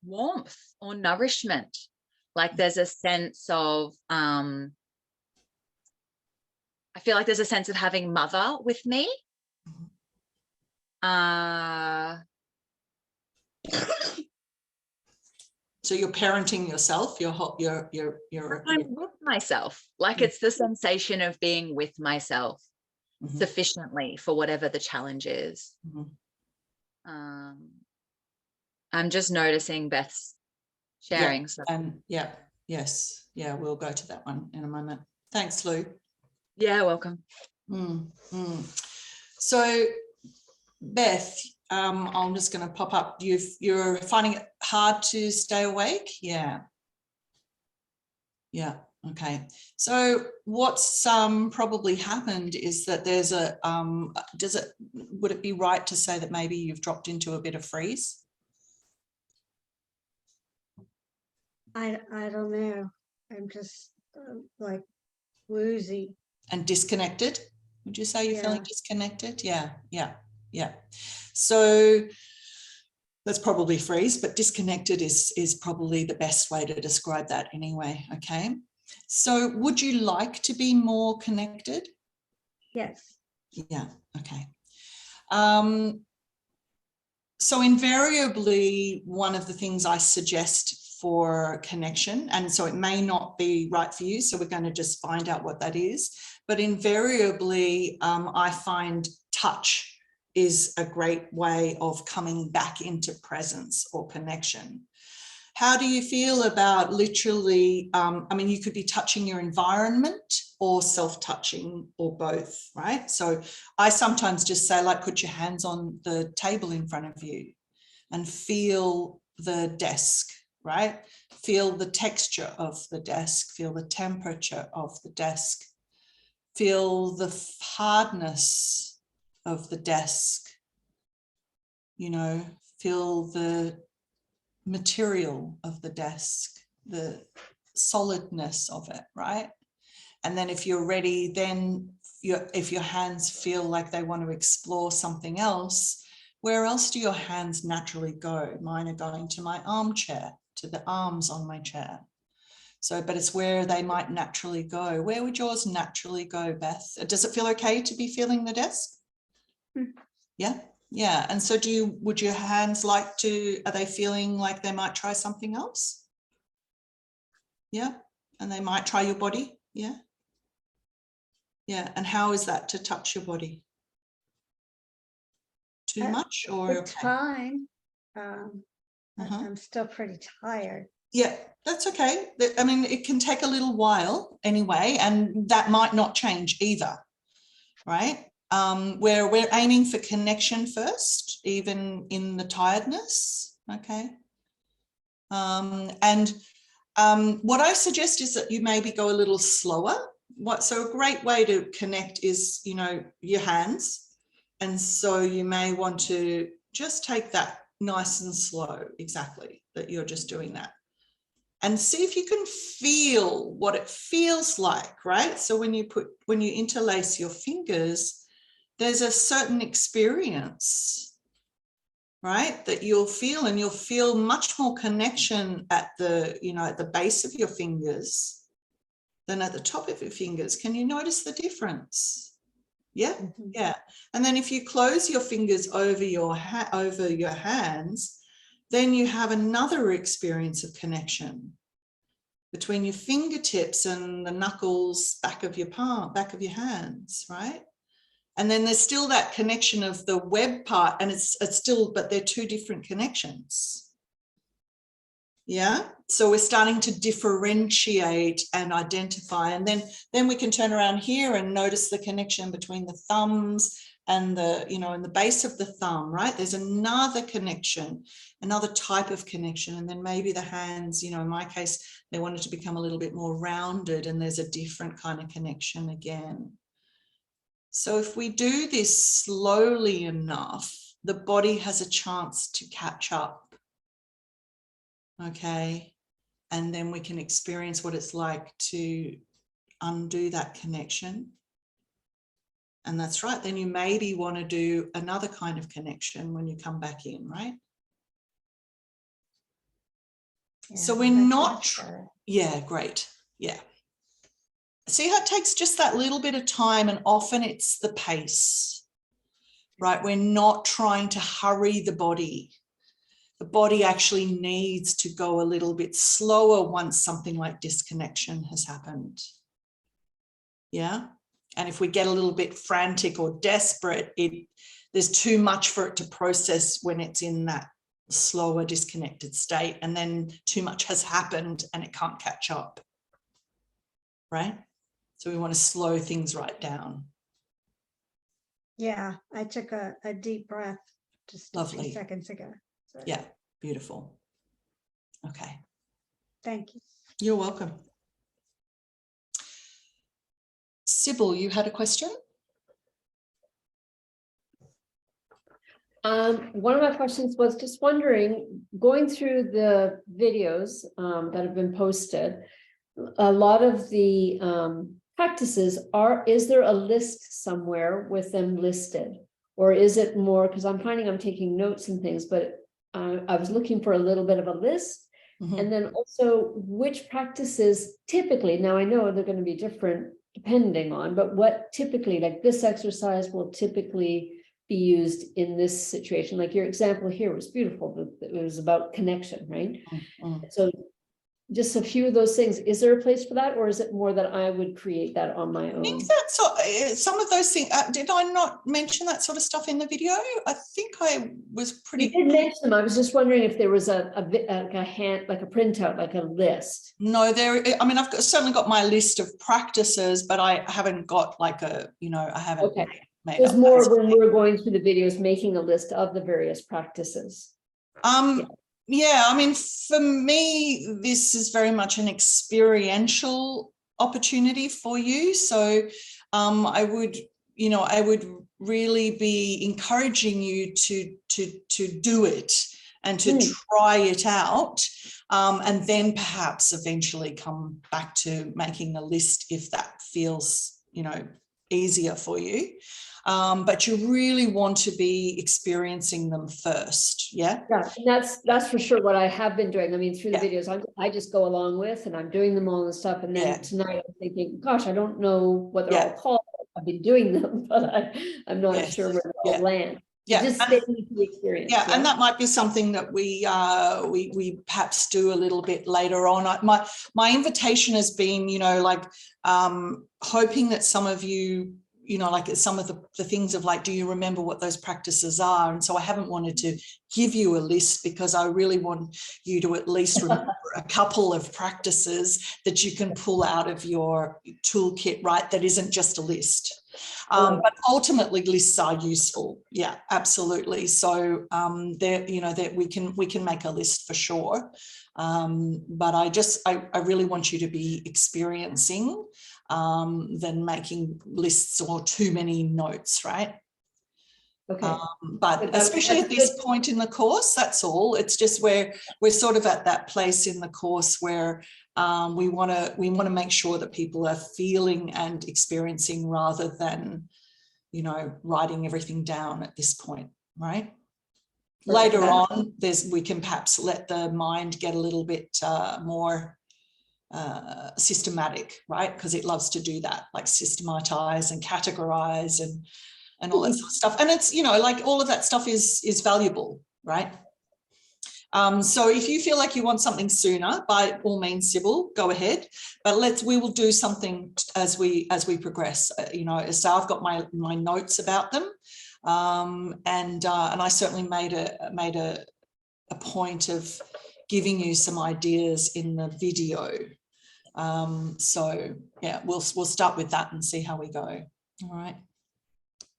warmth or nourishment. Like there's a sense of, I feel like there's a sense of having mother with me. So you're parenting yourself, you're I'm with myself. Like it's the sensation of being with myself sufficiently for whatever the challenge is. I'm just noticing Beth's sharing. Yeah, yes, we'll go to that one in a moment. Thanks, Lou. Yeah, welcome. So Beth, I'm just going to pop up. You're finding it hard to stay awake? Yeah. Okay. So what's probably happened is that there's a would it be right to say that maybe you've dropped into a bit of freeze? I don't know. I'm just like woozy and disconnected. Would you say you're feeling disconnected? Yeah. So that's probably freeze, but disconnected is probably the best way to describe that anyway. Okay. So would you like to be more connected? Yes. Yeah. Okay. So invariably, one of the things I suggest for connection, and so it may not be right for you, so we're going to just find out what that is, but invariably I find touch is a great way of coming back into presence or connection. How do you feel about literally, I mean, you could be touching your environment or self-touching or both, right? So I sometimes just say, like, put your hands on the table in front of you and feel the desk, right? Feel the texture of the desk, feel the temperature of the desk, feel the hardness of the desk, you know, feel the material of the desk, the solidness of it, right? And then if you're ready, then if your hands feel like they want to explore something else, where else do your hands naturally go? Mine are going to my armchair, to the arms on my chair. So, but it's where they might naturally go. Where would yours naturally go, Beth? Does it feel okay to be feeling the desk? Yeah. Yeah. And so would your hands like to, are they feeling like they might try something else? Yeah. And they might try your body. Yeah. Yeah. And how is that to touch your body? Too much or The okay? time, Uh-huh. I'm still pretty tired. Yeah, that's okay. I mean, it can take a little while anyway, and that might not change either, right? We're aiming for connection first, even in the tiredness, okay? And what I suggest is that you maybe go a little slower. So a great way to connect is, you know, your hands. And so you may want to just take that nice and slow, exactly, that you're just doing that. And see if you can feel what it feels like, right? So when you interlace your fingers, there's a certain experience, right, that you'll feel, and you'll feel much more connection at the, you know, at the base of your fingers than at the top of your fingers. Can you notice the difference? Yeah, yeah. And then if you close your fingers over your hands, then you have another experience of connection between your fingertips and the knuckles back of your palm, back of your hands, right? And then there's still that connection of the web part, and it's still, but they're two different connections. Yeah, so we're starting to differentiate and identify, and then we can turn around here and notice the connection between the thumbs and the, you know, and the base of the thumb, right? There's another connection, another type of connection. And then maybe the hands, you know, in my case, they wanted to become a little bit more rounded, and there's a different kind of connection again. So if we do this slowly enough, the body has a chance to catch up. Okay. And then we can experience what it's like to undo that connection. And that's right. Then you maybe want to do another kind of connection when you come back in, right? Yeah, So we're that's not, much better. yeah, great. Yeah. See how it takes just that little bit of time, and often it's the pace, right? We're not trying to hurry the body. The body actually needs to go a little bit slower once something like disconnection has happened. Yeah. And if we get a little bit frantic or desperate, there's too much for it to process when it's in that slower, disconnected state. And then too much has happened and it can't catch up. Right? So we want to slow things right down. Yeah, I took a deep breath just a few Lovely. seconds ago. So Yeah, beautiful. Okay. thank you. You're welcome. Sybil, you had a question? One of my questions was just wondering, going through the videos that have been posted, a lot of the practices is there a list somewhere with them listed? Or is it more, because I'm finding I'm taking notes and things, but I was looking for a little bit of a list. Mm-hmm. And then also which practices typically, now I know they're going to be different depending on, but what typically, like this exercise will typically be used in this situation. Like your example here was beautiful. It was about connection, right? Mm-hmm. So just a few of those things. Is there a place for that, or is it more that I would create that on my own? I think that's some of those things. Did I not mention that sort of stuff in the video? I think I was pretty. You did mention them. I was just wondering if there was like a printout, like a list. No, I mean, certainly got my list of practices, but I haven't got like a, you know, I haven't. Okay. Made It was up more those. when we were going through the videos, making a list of the various practices. Yeah, I mean, for me, this is very much an experiential opportunity for you. So I would really be encouraging you to do it and to try it out. And then perhaps eventually come back to making a list if that feels, you know, easier for you. But you really want to be experiencing them first. Yeah. Yeah, and that's for sure what I have been doing. I mean, through the videos, I just go along with, and I'm doing them all and stuff. And then tonight I'm thinking, gosh, I don't know what they're all called. I've been doing them, but I'm not Yes. sure where they'll Yeah. land. Yeah. Just And- stay with the experience. Yeah, and that might be something that we perhaps do a little bit later on. My invitation has been, like hoping that some of you, like some of the things of like, do you remember what those practices are? And so I haven't wanted to give you a list because I really want you to at least remember a couple of practices that you can pull out of your toolkit, right? That isn't just a list. But ultimately lists are useful. Yeah, absolutely. So that we can make a list for sure. But I really want you to be experiencing than making lists or too many notes, right? Okay. But especially at this point in the course, that's all. It's just where we're sort of at that place in the course where we want to make sure that people are feeling and experiencing rather than, writing everything down at this point, right? Later on, we can perhaps let the mind get a little bit more systematic, right? Because it loves to do that, like systematize and categorize and all that sort of stuff. And it's, like all of that stuff is valuable, right? So if you feel like you want something sooner, by all means, Sybil, go ahead. But we will do something as we progress. So I've got my notes about them, and I certainly made a point of giving you some ideas in the video. So yeah, we'll start with that and see how we go. All right.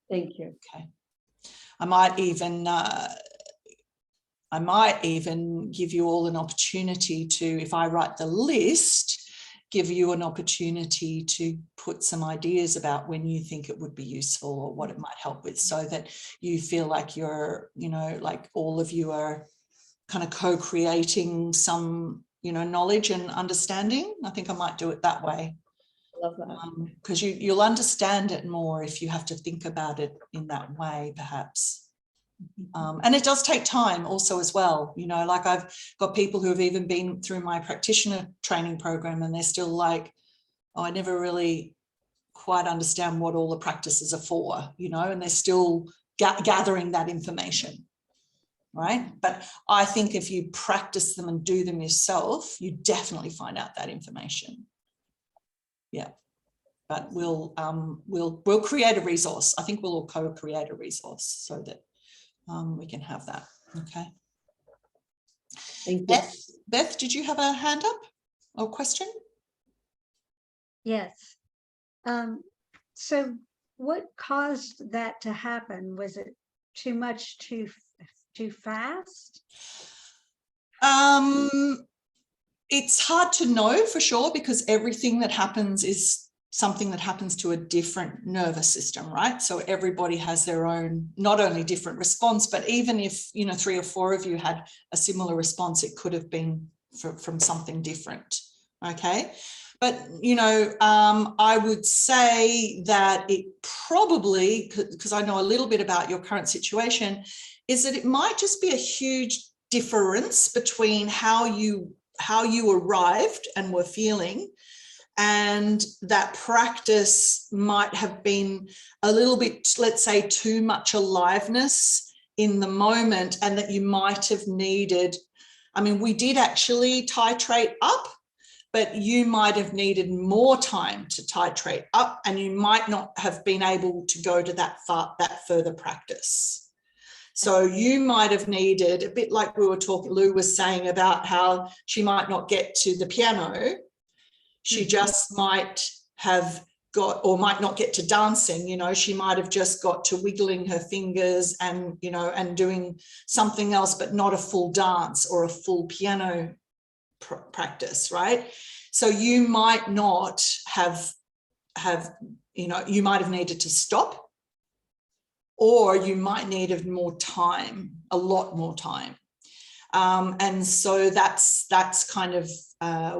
Thank you. Okay. I might even give you all an opportunity to, if I write the list, give you an opportunity to put some ideas about when you think it would be useful or what it might help with, so that you feel like you're, like all of you are kind of co-creating some, knowledge and understanding. I think I might do it that way. Love that. Because you'll understand it more if you have to think about it in that way, perhaps. And it does take time also as well. Like I've got people who have even been through my practitioner training program and they're still like, oh, I never really quite understand what all the practices are for, and they're still gathering that information, right? But I think if you practice them and do them yourself, you definitely find out that information. Yeah. But we'll create a resource. I think we'll all co-create a resource so that we can have that. Okay. Thank you. Beth, did you have a hand up or question? Yes. So what caused that to happen? Was it too much too fast? It's hard to know for sure, because everything that happens is something that happens to a different nervous system, right? So everybody has their own, not only different response, but even if, 3 or 4 of you had a similar response, it could have been from something different. Okay. But, I would say that it probably, because I know a little bit about your current situation, is that it might just be a huge difference between how you arrived and were feeling, and that practice might have been a little bit, let's say, too much aliveness in the moment, and that you might have needed, we did actually titrate up, but you might have needed more time to titrate up, and you might not have been able to go to that further practice. So you might have needed, a bit like Lou was saying about how she might not get to the piano. She just might have got, or might not get to dancing, she might have just got to wiggling her fingers and, and doing something else, but not a full dance or a full piano practice, right? So you might not have, you might have needed to stop, or you might need more time, a lot more time. And so that's kind of,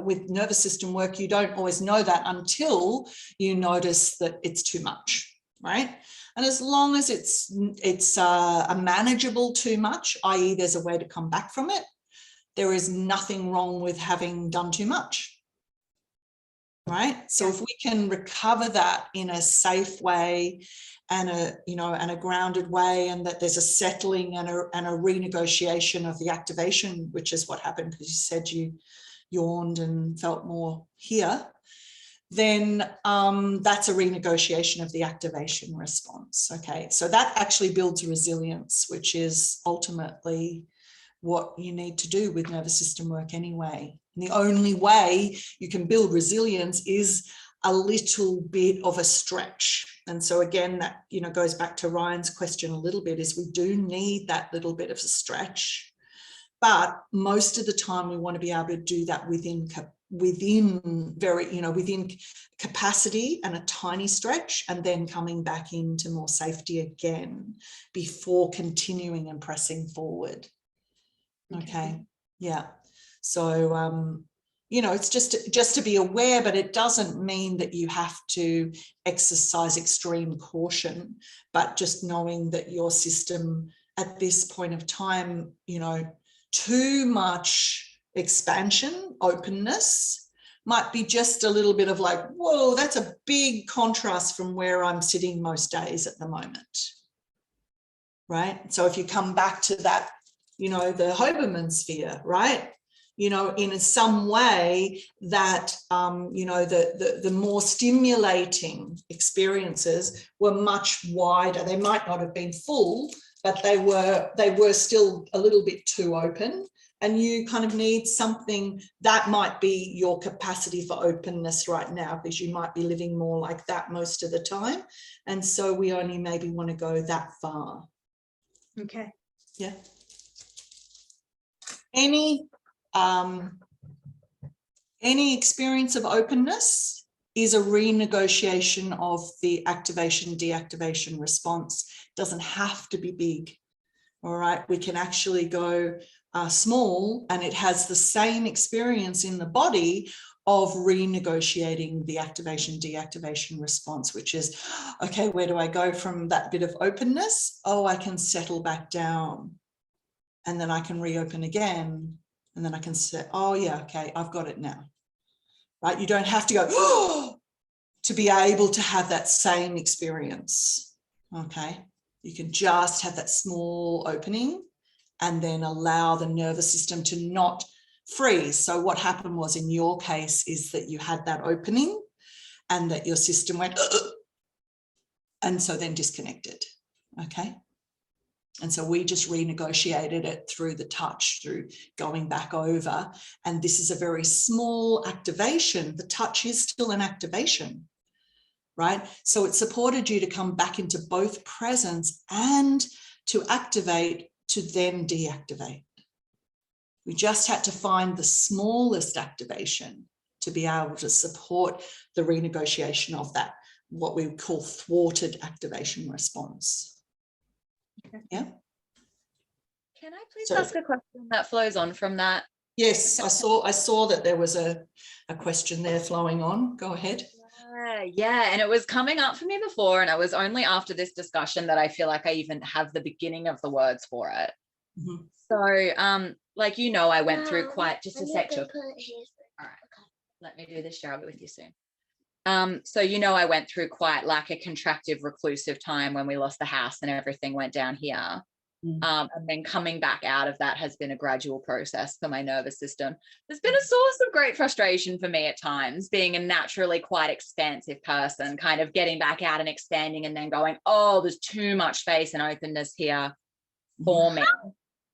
with nervous system work, you don't always know that until you notice that it's too much, right? And as long as it's a manageable too much, i.e. there's a way to come back from it, there is nothing wrong with having done too much. right? So if we can recover that in a safe way and a grounded way, and that there's a settling and a renegotiation of the activation, which is what happened because you said you yawned and felt more here, then that's a renegotiation of the activation response. Okay, so that actually builds resilience, which is ultimately what you need to do with nervous system work anyway. And the only way you can build resilience is a little bit of a stretch. And so again, that goes back to Ryan's question a little bit, is we do need that little bit of a stretch, but most of the time we want to be able to do that within capacity and a tiny stretch, and then coming back into more safety again before continuing and pressing forward. Okay. Yeah. So, it's just to be aware, but it doesn't mean that you have to exercise extreme caution, but just knowing that your system at this point of time, too much expansion, openness might be just a little bit of like, whoa, that's a big contrast from where I'm sitting most days at the moment. Right. So if you come back to that, the Hoberman sphere, right? In some way that, the more stimulating experiences were much wider. They might not have been full, but they were still a little bit too open. And you kind of need something that might be your capacity for openness right now, because you might be living more like that most of the time. And so we only maybe want to go that far. Okay. Yeah. Any experience of openness is a renegotiation of the activation, deactivation response. It doesn't have to be big. All right. We can actually go small, and it has the same experience in the body of renegotiating the activation, deactivation response, which is, okay, where do I go from that bit of openness? Oh, I can settle back down. And then I can reopen again. And then I can say, oh yeah, okay, I've got it now. Right? You don't have to go, oh, to be able to have that same experience. Okay. You can just have that small opening and then allow the nervous system to not freeze. So what happened was, in your case, is that you had that opening and that your system went, and so then disconnected. Okay. And so we just renegotiated it through the touch, through going back over. And this is a very small activation. The touch is still an activation, right? So it supported you to come back into both presence and to activate, to then deactivate. We just had to find the smallest activation to be able to support the renegotiation of that, what we call thwarted activation response. Yeah. Can I please ask a question that flows on from that? Yes, I saw that there was a question there flowing on. Go ahead. Yeah, and it was coming up for me before, and it was only after this discussion that I feel like I even have the beginning of the words for it. Mm-hmm. So, I went through quite just a section. All right, let me do this. Share it with you soon. So I went through quite like a contractive, reclusive time when we lost the house and everything went down here. And then coming back out of that has been a gradual process for my nervous system. There's been a source of great frustration for me at times, being a naturally quite expansive person, kind of getting back out and expanding and then going, oh, there's too much space and openness here for me.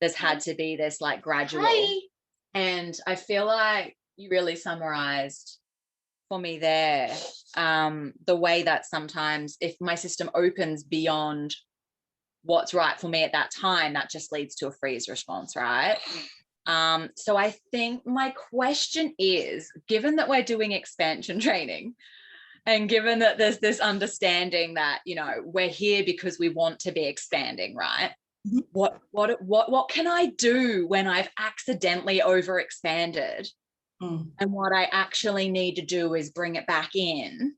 There's had to be this like gradual. And I feel like you really summarized for me there the way that sometimes if my system opens beyond what's right for me at that time, that just leads to a freeze response, right? So I think my question is, given that we're doing expansion training and given that there's this understanding that, we're here because we want to be expanding, right? What can I do when I've accidentally overexpanded? And what I actually need to do is bring it back in,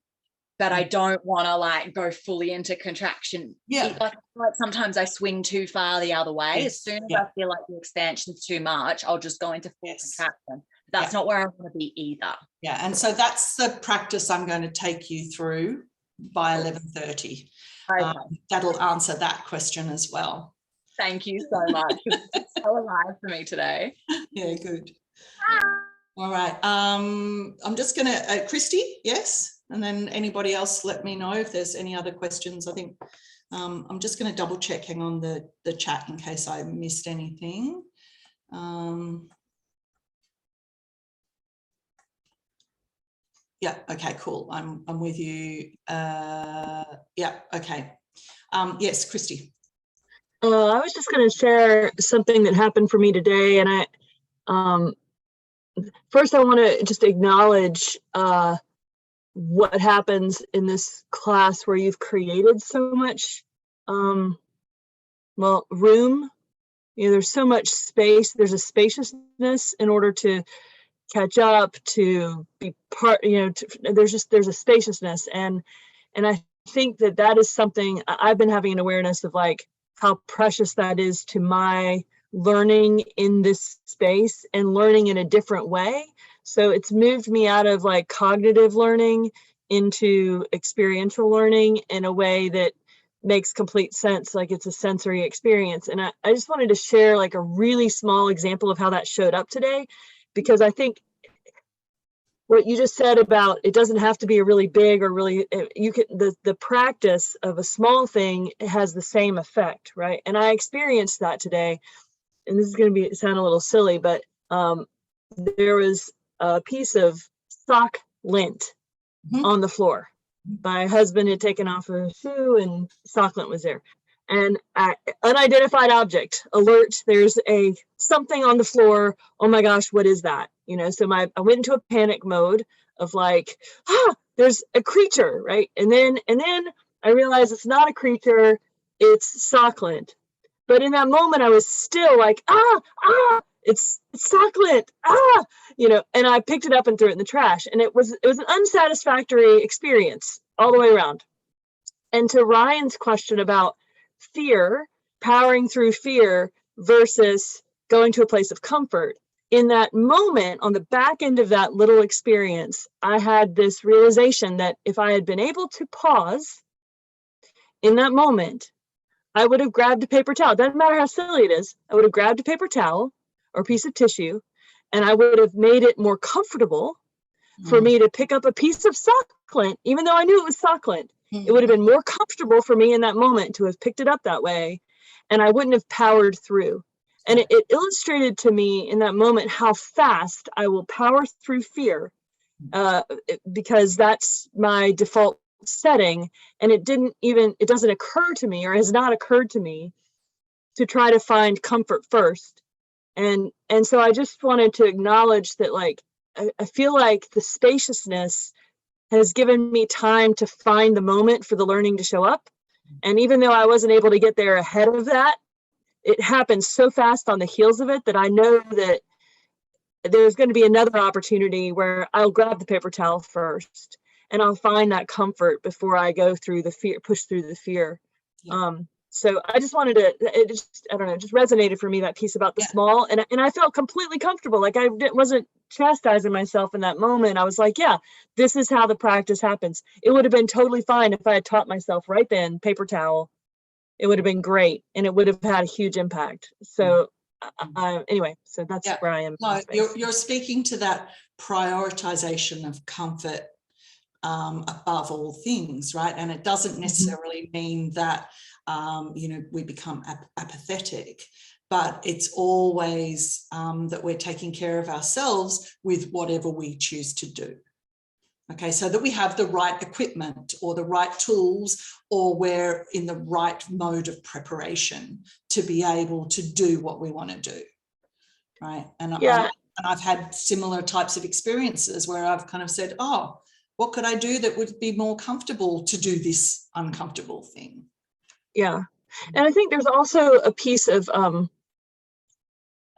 but I don't want to like go fully into contraction. Yeah. Like sometimes I swing too far the other way. Yes. As soon as I feel like the expansion's too much, I'll just go into full contraction. that's not where I want to be either. Yeah, and so that's the practice I'm going to take you through by 11:30. Okay. That'll answer that question as well. Thank you so much. It's so alive for me today. Yeah, good. All right. I'm just going to, Christy, yes? And then anybody else, let me know if there's any other questions. I think I'm just going to double check, hang on the chat in case I missed anything. Yeah, okay, cool. I'm with you. Yeah, okay. Yes, Christy. I was just going to share something that happened for me today, and first I want to just acknowledge what happens in this class where you've created so much, well, room. You know, there's so much space. There's a spaciousness in order to catch up, to be part. You know, there's a spaciousness, and I think that is something I've been having an awareness of, like how precious that is to my learning in this space and learning in a different way. So it's moved me out of like cognitive learning into experiential learning in a way that makes complete sense. Like it's a sensory experience. And I just wanted to share like a really small example of how that showed up today, because I think what you just said about it doesn't have to be a really big or really, you can, the practice of a small thing has the same effect, right? And I experienced that today, and this is going to sound a little silly, but there was a piece of sock lint on the floor. My husband had taken off a shoe and sock lint was there. And unidentified object alert, there's something on the floor. Oh my gosh, what is that? You know, so I went into a panic mode of like, there's a creature, right? And then I realized it's not a creature, it's sock lint. But in that moment, I was still like, it's sock lint, you know, and I picked it up and threw it in the trash. And it was an unsatisfactory experience all the way around. And to Ryan's question about fear, powering through fear versus going to a place of comfort, in that moment, on the back end of that little experience, I had this realization that if I had been able to pause in that moment, I would have grabbed a paper towel. Doesn't matter how silly it is. I would have grabbed a paper towel or a piece of tissue, and I would have made it more comfortable for me to pick up a piece of sock lint, even though I knew it was sock lint. It would have been more comfortable for me in that moment to have picked it up that way, and I wouldn't have powered through. And it illustrated to me in that moment how fast I will power through fear, because that's my default setting. And it doesn't occur to me, or has not occurred to me, to try to find comfort first. And so I just wanted to acknowledge that, like, I feel like the spaciousness has given me time to find the moment for the learning to show up. And even though I wasn't able to get there ahead of that, it happened so fast on the heels of it that I know that there's going to be another opportunity where I'll grab the paper towel first and I'll find that comfort before I go through the fear, push through the fear. Yeah. So I just wanted to, I don't know, it just resonated for me, that piece about the small, and I felt completely comfortable. Like I wasn't chastising myself in that moment. I was like, yeah, this is how the practice happens. It would have been totally fine if I had taught myself right then, paper towel. It would have been great, and it would have had a huge impact. So anyway, so that's where I am. No, you're speaking to that prioritization of comfort above all things, right? And it doesn't necessarily mean that we become apathetic, but it's always that we're taking care of ourselves with whatever we choose to do. Okay, so that we have the right equipment or the right tools, or we're in the right mode of preparation to be able to do what we want to do, right? And I've had similar types of experiences where I've kind of said, oh, what could I do that would be more comfortable to do this uncomfortable thing? Yeah, and I think there's also a piece of, I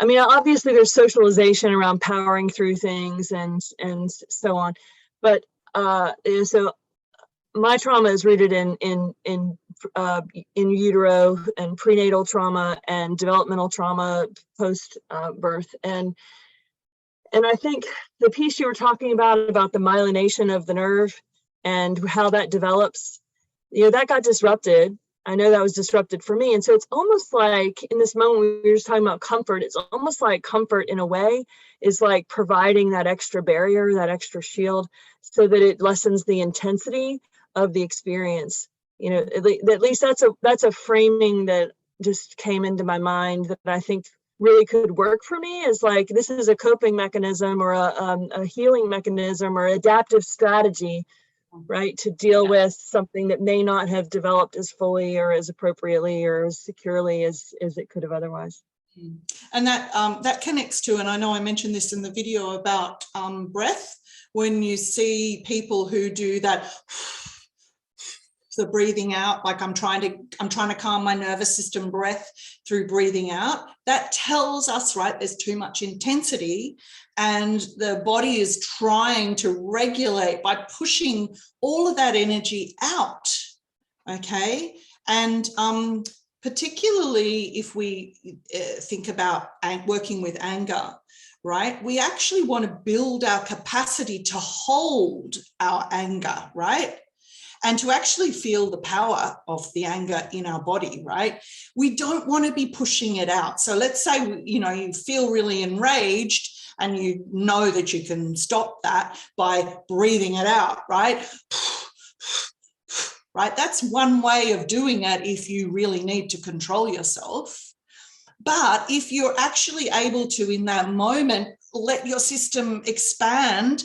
mean, obviously there's socialization around powering through things and so on. But so my trauma is rooted in utero and prenatal trauma and developmental trauma post birth, and And I think the piece you were talking about the myelination of the nerve and how that develops, that got disrupted. I know that was disrupted for me. And so it's almost like in this moment, we were just talking about comfort. It's almost like comfort in a way is like providing that extra barrier, that extra shield, so that it lessens the intensity of the experience. At least that's a framing that just came into my mind that I think really could work for me, is like, this is a coping mechanism or a healing mechanism or adaptive strategy, right, to deal with something that may not have developed as fully or as appropriately or as securely as it could have otherwise. And that connects to, and I know I mentioned this in the video about breath, when you see people who do that, the breathing out, like I'm trying to calm my nervous system breath through breathing out, that tells us, right, there's too much intensity and the body is trying to regulate by pushing all of that energy out, okay? And particularly if we think about working with anger, right, we actually want to build our capacity to hold our anger, right? And to actually feel the power of the anger in our body, right? We don't want to be pushing it out. So let's say, you feel really enraged and you know that you can stop that by breathing it out, right? Right? That's one way of doing it if you really need to control yourself. But if you're actually able to, in that moment, let your system expand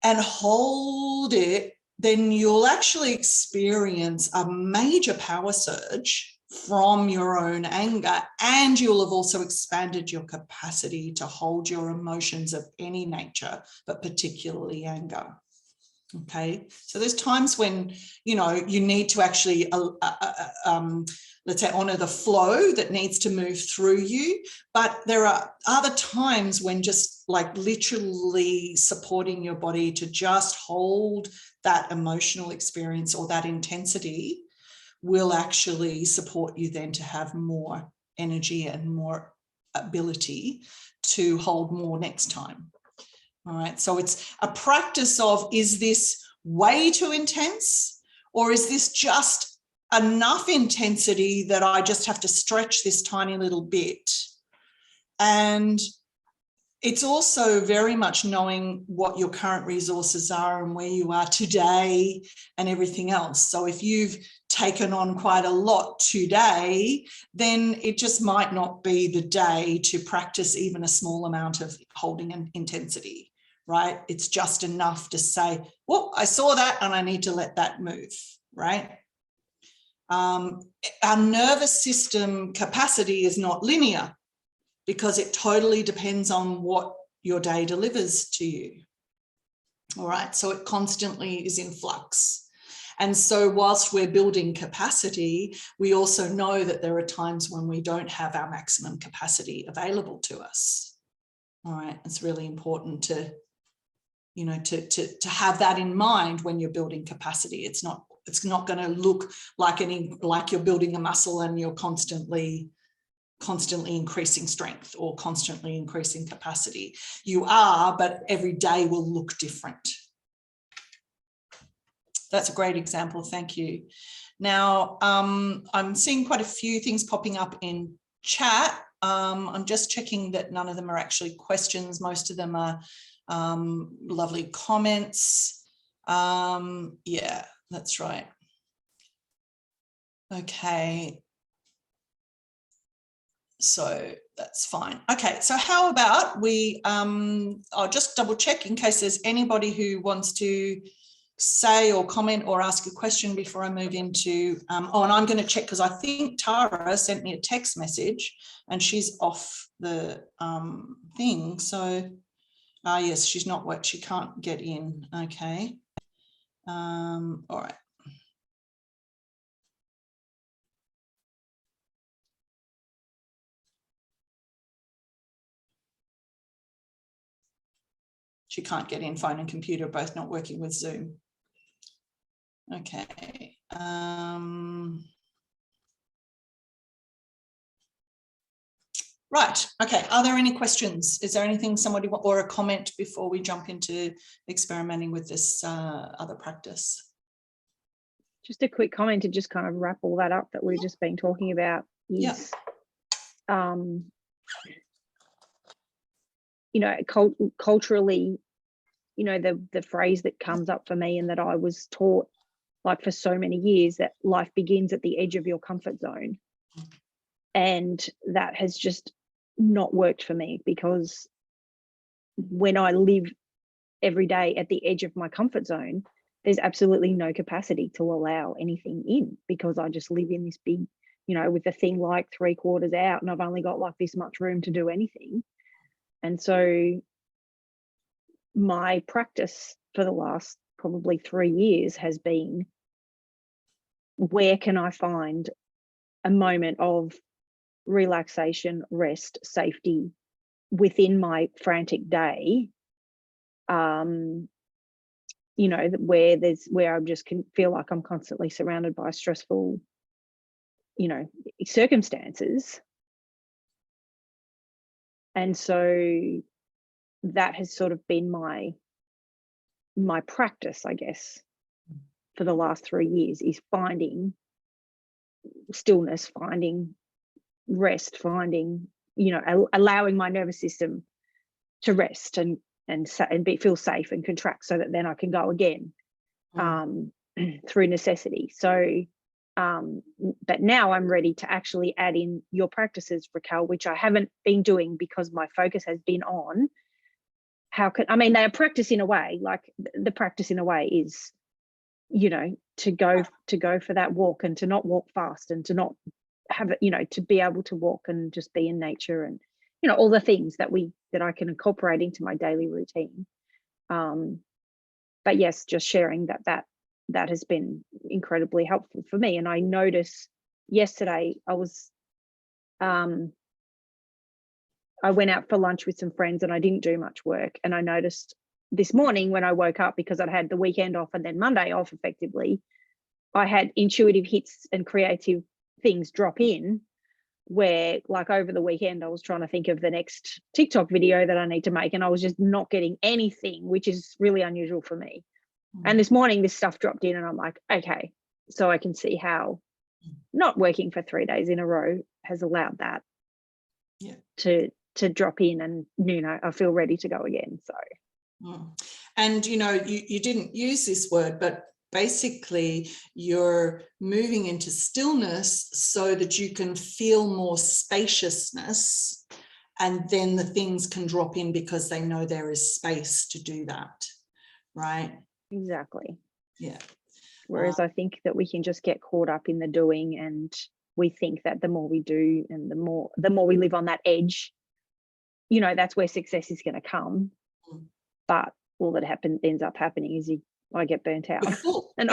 and hold it, then you'll actually experience a major power surge from your own anger, and you'll have also expanded your capacity to hold your emotions of any nature, but particularly anger. Okay, so there's times when, you need to actually, let's say, honor the flow that needs to move through you. But there are other times when just like literally supporting your body to just hold that emotional experience or that intensity will actually support you then to have more energy and more ability to hold more next time. All right, so it's a practice of, is this way too intense, or is this just enough intensity that I just have to stretch this tiny little bit? And it's also very much knowing what your current resources are and where you are today and everything else. So if you've taken on quite a lot today, then it just might not be the day to practice even a small amount of holding an intensity, right? It's just enough to say, well, I saw that and I need to let that move, right? Our nervous system capacity is not linear, because it totally depends on what your day delivers to you. All right, so it constantly is in flux. And so whilst we're building capacity, we also know that there are times when we don't have our maximum capacity available to us. All right, it's really important to, to have that in mind when you're building capacity. It's not going to look like you're building a muscle and you're constantly increasing strength or constantly increasing capacity. You are, but every day will look different. That's a great example. Thank you. Now, I'm seeing quite a few things popping up in chat. I'm just checking that none of them are actually questions. Most of them are lovely comments. Yeah, that's right. Okay. So that's fine. Okay, so how about we, I'll just double check in case there's anybody who wants to say or comment or ask a question before I move into, and I'm going to check because I think Tara sent me a text message and she's off the thing. So, yes, she's not worked. She can't get in. Okay. All right. She can't get in. Phone and computer both not working with Zoom. Okay. Right. Okay. Are there any questions? Is there anything somebody want, or a comment before we jump into experimenting with this other practice? Just a quick comment to just kind of wrap all that up that we've just been talking about is, you know, culturally, you know, the phrase that comes up for me and that I was taught like for so many years, that life begins at the edge of your comfort zone. And that has just not worked for me, because when I live every day at the edge of my comfort zone, there's absolutely no capacity to allow anything in, because I just live in this big, you know, with the thing like 3/4 out, and I've only got like this much room to do anything. And so my practice for the last probably 3 years has been, where can I find a moment of relaxation, rest, safety within my frantic day, you know, where I just can feel like I'm constantly surrounded by stressful, you know, circumstances. And so that has sort of been my practice, I guess, for the last 3 years, is finding stillness, finding rest, finding, you know, allowing my nervous system to rest and feel safe and contract, so that then I can go again through necessity. So but now I'm ready to actually add in your practices, Raquel, which I haven't been doing because my focus has been on I mean, they are practice in a way, like the practice in a way is, you know, to go for that walk and to not walk fast and to not have it, you know, to be able to walk and just be in nature, and, you know, all the things that I can incorporate into my daily routine. But yes, just sharing that has been incredibly helpful for me. And I noticed yesterday I went out for lunch with some friends and I didn't do much work. And I noticed this morning when I woke up, because I'd had the weekend off and then Monday off effectively, I had intuitive hits and creative things drop in, where like over the weekend I was trying to think of the next TikTok video that I need to make, and I was just not getting anything, which is really unusual for me. And this morning this stuff dropped in and I'm like, okay, so I can see how not working for 3 days in a row has allowed that to drop in, and, you know, I feel ready to go again. So and, you know, you didn't use this word, but basically you're moving into stillness so that you can feel more spaciousness, and then the things can drop in because they know there is space to do that, right? Exactly. Yeah. Whereas I think that we can just get caught up in the doing, and we think that the more we do and the more we live on that edge, you know, that's where success is going to come. But all that ends up happening is I get burnt out and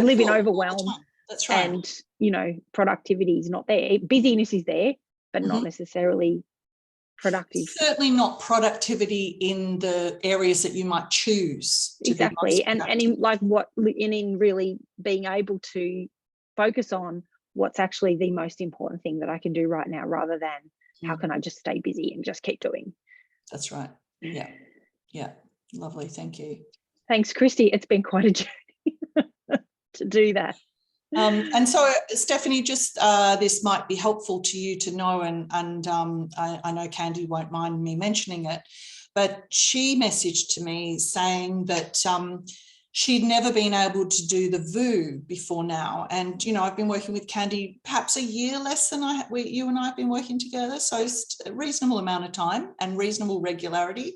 live in overwhelm. That's right. And, you know, productivity is not there. Busyness is there, but not necessarily productive. Certainly not productivity in the areas that you might choose to exactly. Be and in like in really being able to focus on what's actually the most important thing that I can do right now, rather than how can I just stay busy and just keep doing. That's right. Yeah. Yeah. Lovely. Thank you. Thanks, Christy. It's been quite a journey to do that. And so, Stephanie, just this might be helpful to you to know, and I know Candy won't mind me mentioning it, but she messaged to me saying that she'd never been able to do the VU before now. And, you know, I've been working with Candy perhaps a year less than you and I have been working together, so a reasonable amount of time and reasonable regularity.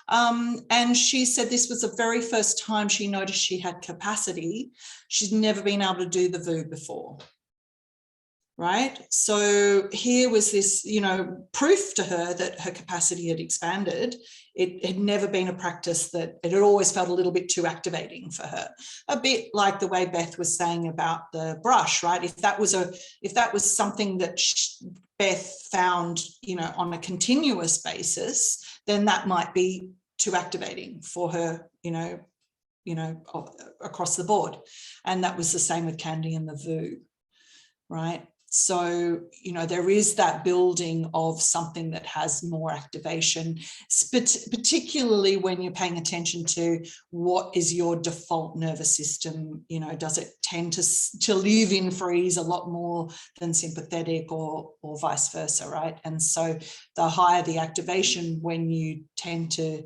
And she said this was the very first time she noticed she had capacity. She's never been able to do the VU before, right? So here was this, you know, proof to her that her capacity had expanded. It had never been a practice that it had always felt a little bit too activating for her, a bit like the way Beth was saying about the brush, right? If that was something that Beth found, you know, on a continuous basis, then that might be too activating for her, you know, across the board. And that was the same with Candy and the VU, right? So, you know, there is that building of something that has more activation, particularly when you're paying attention to what is your default nervous system. You know, does it tend to live in freeze a lot more than sympathetic, or vice versa, right? And so the higher the activation, when you tend to,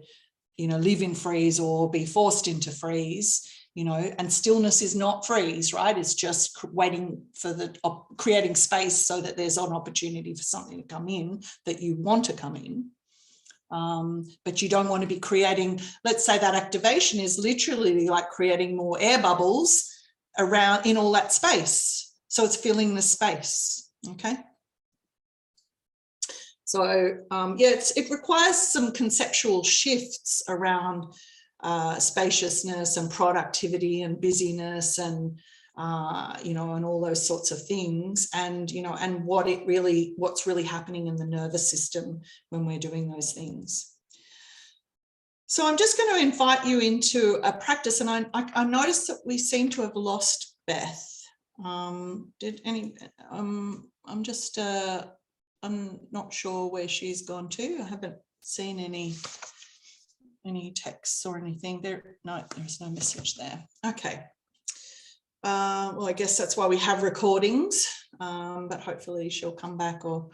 you know, live in freeze or be forced into freeze, you know, and stillness is not freeze, right? It's just waiting for creating space so that there's an opportunity for something to come in that you want to come in. But you don't want to be creating, let's say that activation is literally like creating more air bubbles around in all that space. So it's filling the space, okay? So yeah, it requires some conceptual shifts around spaciousness and productivity and busyness and you know, and all those sorts of things, and you know, and what's really happening in the nervous system when we're doing those things. So I'm just going to invite you into a practice, and I noticed that we seem to have lost Beth. I'm not sure where she's gone to. I haven't seen any texts or anything there. No, there's no message there. Okay. Well, I guess that's why we have recordings, but hopefully she'll come back or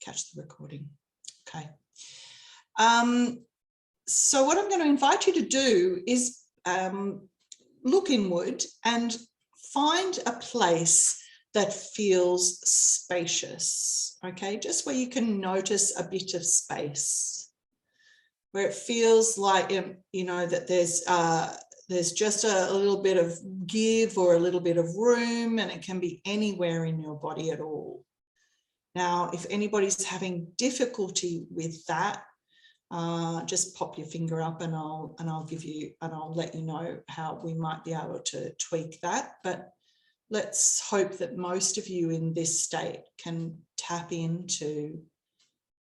catch the recording. Okay. So what I'm going to invite you to do is look inward and find a place that feels spacious, okay? Just where you can notice a bit of space, where it feels like, you know, that there's just a little bit of give or a little bit of room, and it can be anywhere in your body at all. Now, if anybody's having difficulty with that, just pop your finger up and I'll let you know how we might be able to tweak that. But let's hope that most of you in this state can tap into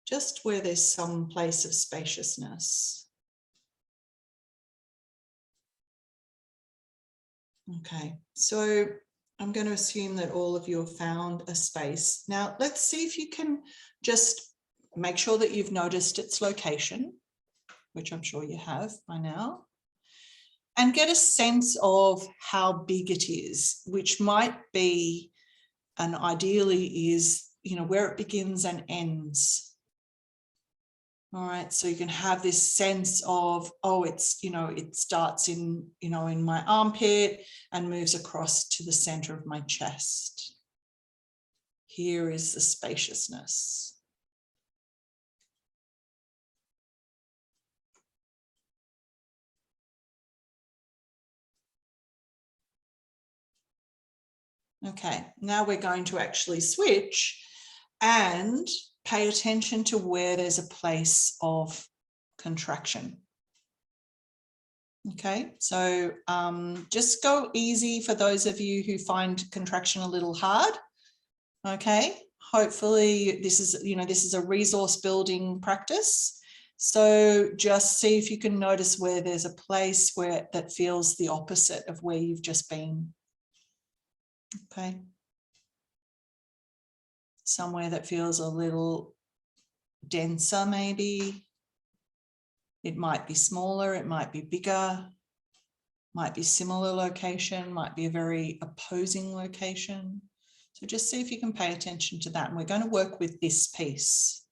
just where there's some place of spaciousness. Okay, so I'm going to assume that all of you have found a space. Now, let's see if you can just make sure that you've noticed its location, which I'm sure you have by now, and get a sense of how big it is, which might be, and ideally is, you know, where it begins and ends. All right, so you can have this sense of, oh, it's, you know, it starts in, you know, in my armpit and moves across to the center of my chest. Here is the spaciousness. Okay, now we're going to actually switch and pay attention to where there's a place of contraction. Okay, so just go easy for those of you who find contraction a little hard. Okay, hopefully this is, you know, this is a resource building practice. So just see if you can notice where there's a place where that feels the opposite of where you've just been. Okay. Somewhere that feels a little denser, maybe. It might be smaller, it might be bigger, might be similar location, might be a very opposing location. So just see if you can pay attention to that. And we're going to work with this piece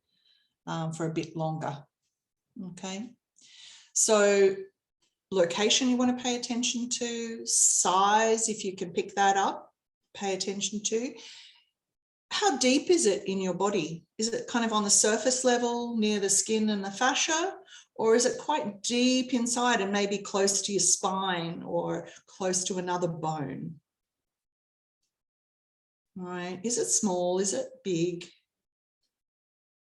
for a bit longer. Okay. So location you want to pay attention to, size, if you can pick that up, pay attention to. How deep is it in your body? Is it kind of on the surface level near the skin and the fascia, or is it quite deep inside and maybe close to your spine or close to another bone? All right, is it small? Is it big?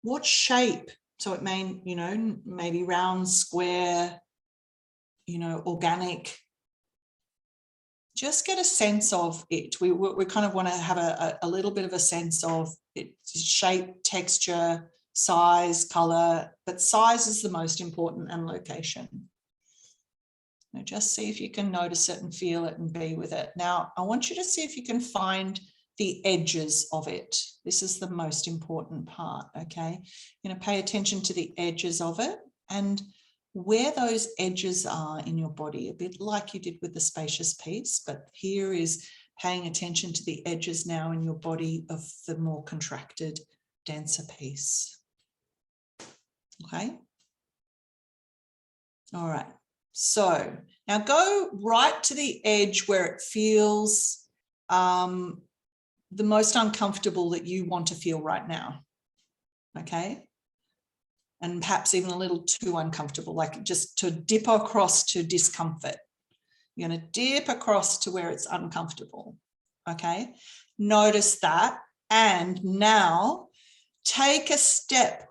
What shape? So it may, you know, maybe round, square, you know, organic. Just get a sense of it. We kind of want to have a little bit of a sense of its shape, texture, size, color, but size is the most important, and location. Now just see if you can notice it and feel it and be with it. Now, I want you to see if you can find the edges of it. This is the most important part, okay? You're going to pay attention to the edges of it and where those edges are in your body, a bit like you did with the spacious piece, but here is paying attention to the edges now in your body of the more contracted, denser piece. Okay? All right. So now go right to the edge where it feels the most uncomfortable that you want to feel right now. Okay? And perhaps even a little too uncomfortable, like just to dip across to discomfort. You're going to dip across to where it's uncomfortable. Okay? Notice that. And now take a step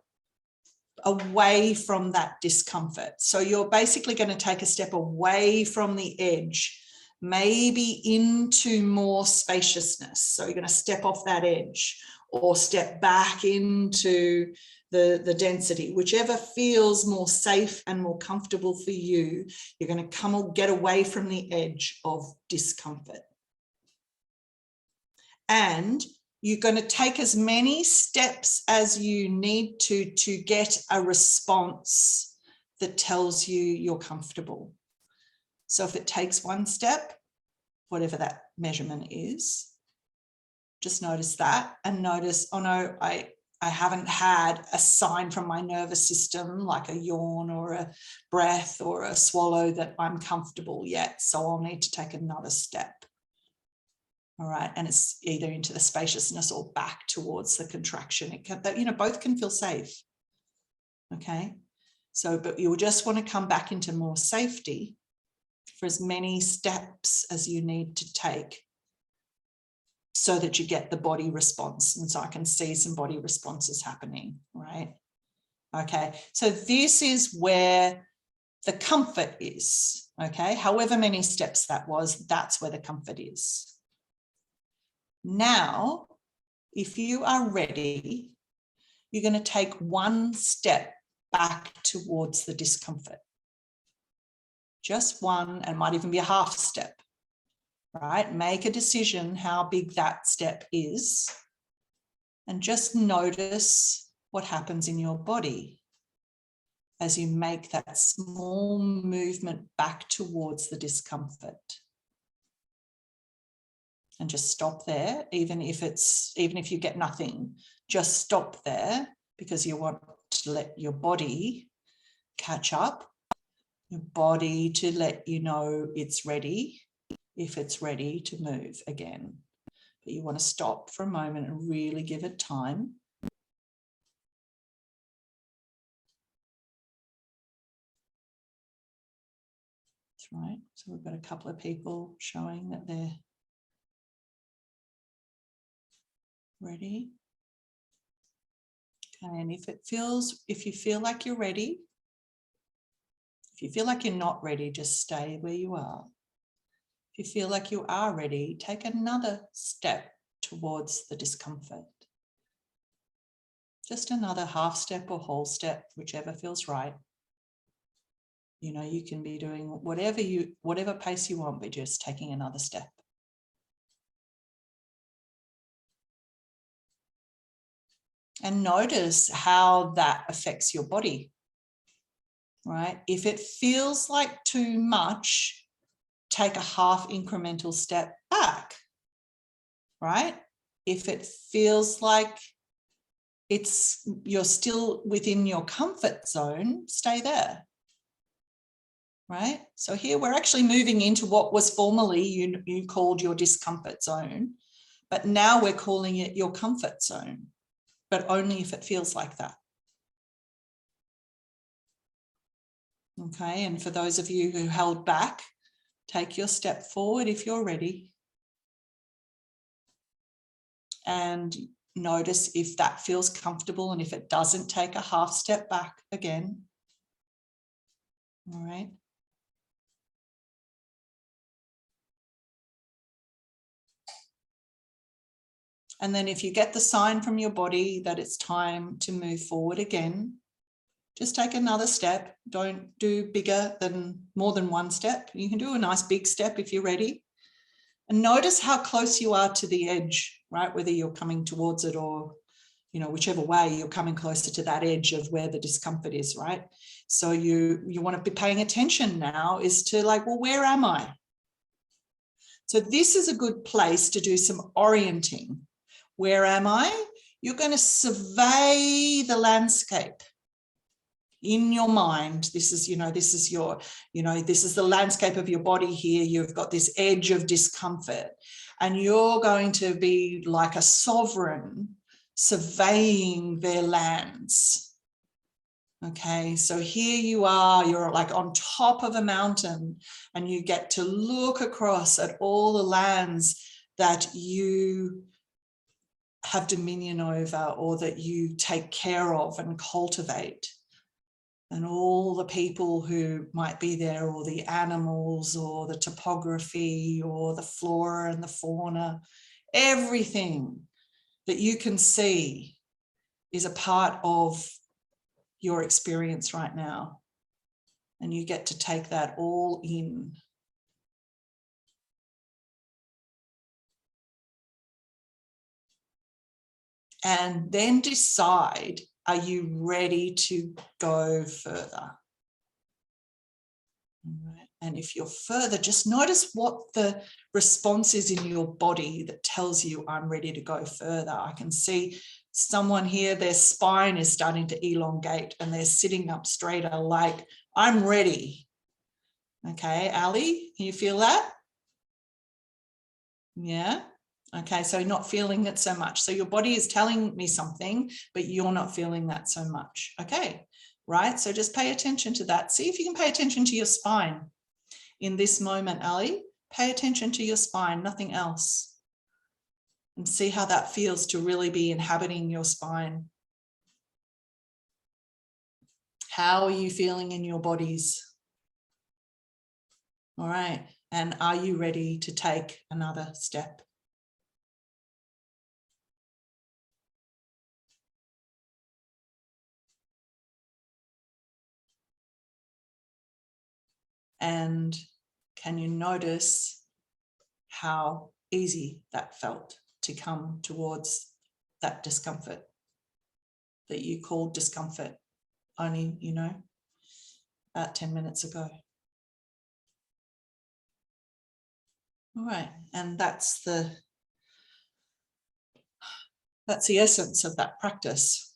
away from that discomfort. So you're basically going to take a step away from the edge, maybe into more spaciousness. So you're going to step off that edge or step back into the density, whichever feels more safe and more comfortable for you. You're going to come or get away from the edge of discomfort. And you're going to take as many steps as you need to get a response that tells you you're comfortable. So if it takes one step, whatever that measurement is, just notice that and notice, oh no, I haven't had a sign from my nervous system like a yawn or a breath or a swallow that I'm comfortable yet. So I'll need to take another step. All right. And it's either into the spaciousness or back towards the contraction. It can, you know, both can feel safe. Okay. So, but you will just want to come back into more safety for as many steps as you need to take so that you get the body response. And so I can see some body responses happening, right? Okay. So this is where the comfort is. Okay. However many steps that was, that's where the comfort is. Now, if you are ready, you're going to take one step back towards the discomfort. Just one, and might even be a half step, right? Make a decision how big that step is and just notice what happens in your body as you make that small movement back towards the discomfort. And just stop there, even if you get nothing, just stop there because you want to let your body catch up, your body to let you know it's ready, if it's ready to move again. But you want to stop for a moment and really give it time. That's right. So we've got a couple of people showing that they're ready. Okay, and if you feel like you're ready, if you feel like you're not ready, just stay where you are. If you feel like you are ready, take another step towards the discomfort. Just another half step or whole step, whichever feels right. You know, you can be doing whatever pace you want, but just taking another step. And notice how that affects your body, right? If it feels like too much, take a half incremental step back, right? If it feels like you're still within your comfort zone, stay there, right? So here we're actually moving into what was formerly you called your discomfort zone, but now we're calling it your comfort zone. But only if it feels like that. Okay, and for those of you who held back, take your step forward if you're ready. And notice if that feels comfortable, and if it doesn't, take a half step back again. All right. And then if you get the sign from your body that it's time to move forward again, Just take another step. Don't do more than one step. You can do a nice big step if you're ready. And notice how close you are to the edge, right? Whether you're coming towards it or, you know, whichever way, you're coming closer to that edge of where the discomfort is, right? So you want to be paying attention now is to like, well, where am I? So this is a good place to do some orienting. Where am I? You're going to survey the landscape in your mind. This is, you know, this is your, you know, this is the landscape of your body here. You've got this edge of discomfort, and you're going to be like a sovereign surveying their lands. Okay, so here you are, you're like on top of a mountain, and you get to look across at all the lands that you have dominion over, or that you take care of and cultivate, and all the people who might be there, or the animals, or the topography, or the flora and the fauna. Everything that you can see is a part of your experience right now, and you get to take that all in. And then decide, are you ready to go further? Right. And if you're further, just notice what the response is in your body that tells you I'm ready to go further. I can see someone here, their spine is starting to elongate and they're sitting up straighter, like I'm ready. Okay, Ali, can you feel that? Yeah. Okay, so you're not feeling it so much. So your body is telling me something, but you're not feeling that so much. Okay, right? So just pay attention to that. See if you can pay attention to your spine in this moment, Ali. Pay attention to your spine, nothing else. And see how that feels to really be inhabiting your spine. How are you feeling in your bodies? All right, and are you ready to take another step? And can you notice how easy that felt to come towards that discomfort that you called discomfort only, you know, about 10 minutes ago? All right, and that's the essence of that practice.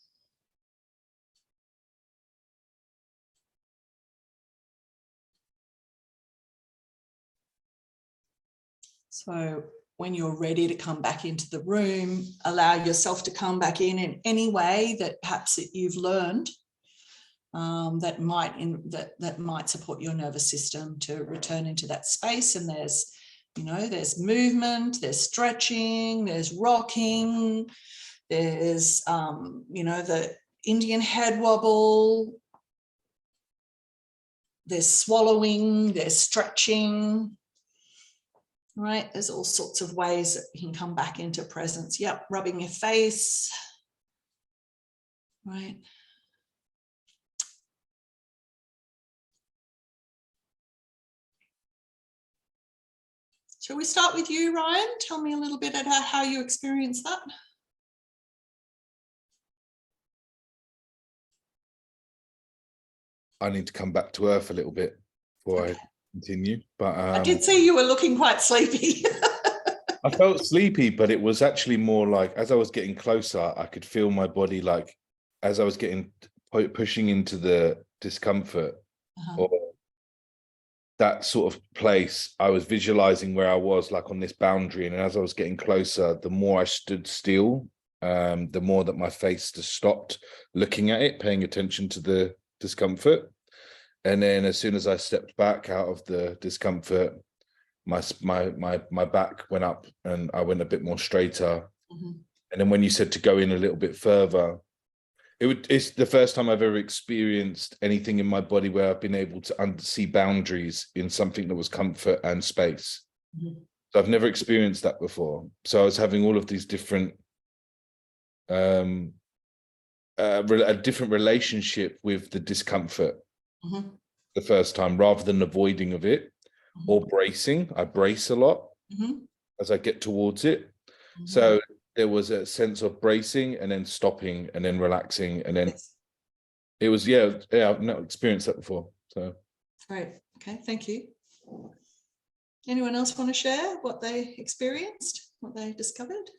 So when you're ready to come back into the room, allow yourself to come back in any way that perhaps you've learned that might support your nervous system to return into that space. And there's, you know, there's movement, there's stretching, there's rocking, there's, you know, the Indian head wobble, there's swallowing, there's stretching. Right, there's all sorts of ways that you can come back into presence. Yep, rubbing your face. Right. Shall we start with you, Ryan? Tell me a little bit about how you experience that. I need to come back to earth a little bit before I continue, but I did see you were looking quite sleepy. I felt sleepy, but it was actually more like as I was getting closer, I could feel my body, like as I was getting pushing into the discomfort or that sort of place, I was visualizing where I was, like on this boundary, and as I was getting closer, the more I stood still, the more that my face just stopped looking at it, paying attention to the discomfort. And then as soon as I stepped back out of the discomfort, my back went up and I went a bit more straighter. And then when you said to go in a little bit further, it's the first time I've ever experienced anything in my body where I've been able to see boundaries in something that was comfort and space. So I've never experienced that before. So I was having all of these different a different relationship with the discomfort Mhm. the first time, rather than avoiding of it or bracing. I brace a lot Mhm. as I get towards it. Mhm. So there was a sense of bracing and then stopping and then relaxing, and then Yes. it was, I've not experienced that before. So Great. Okay, thank you. Anyone else want to share what they experienced, what they discovered?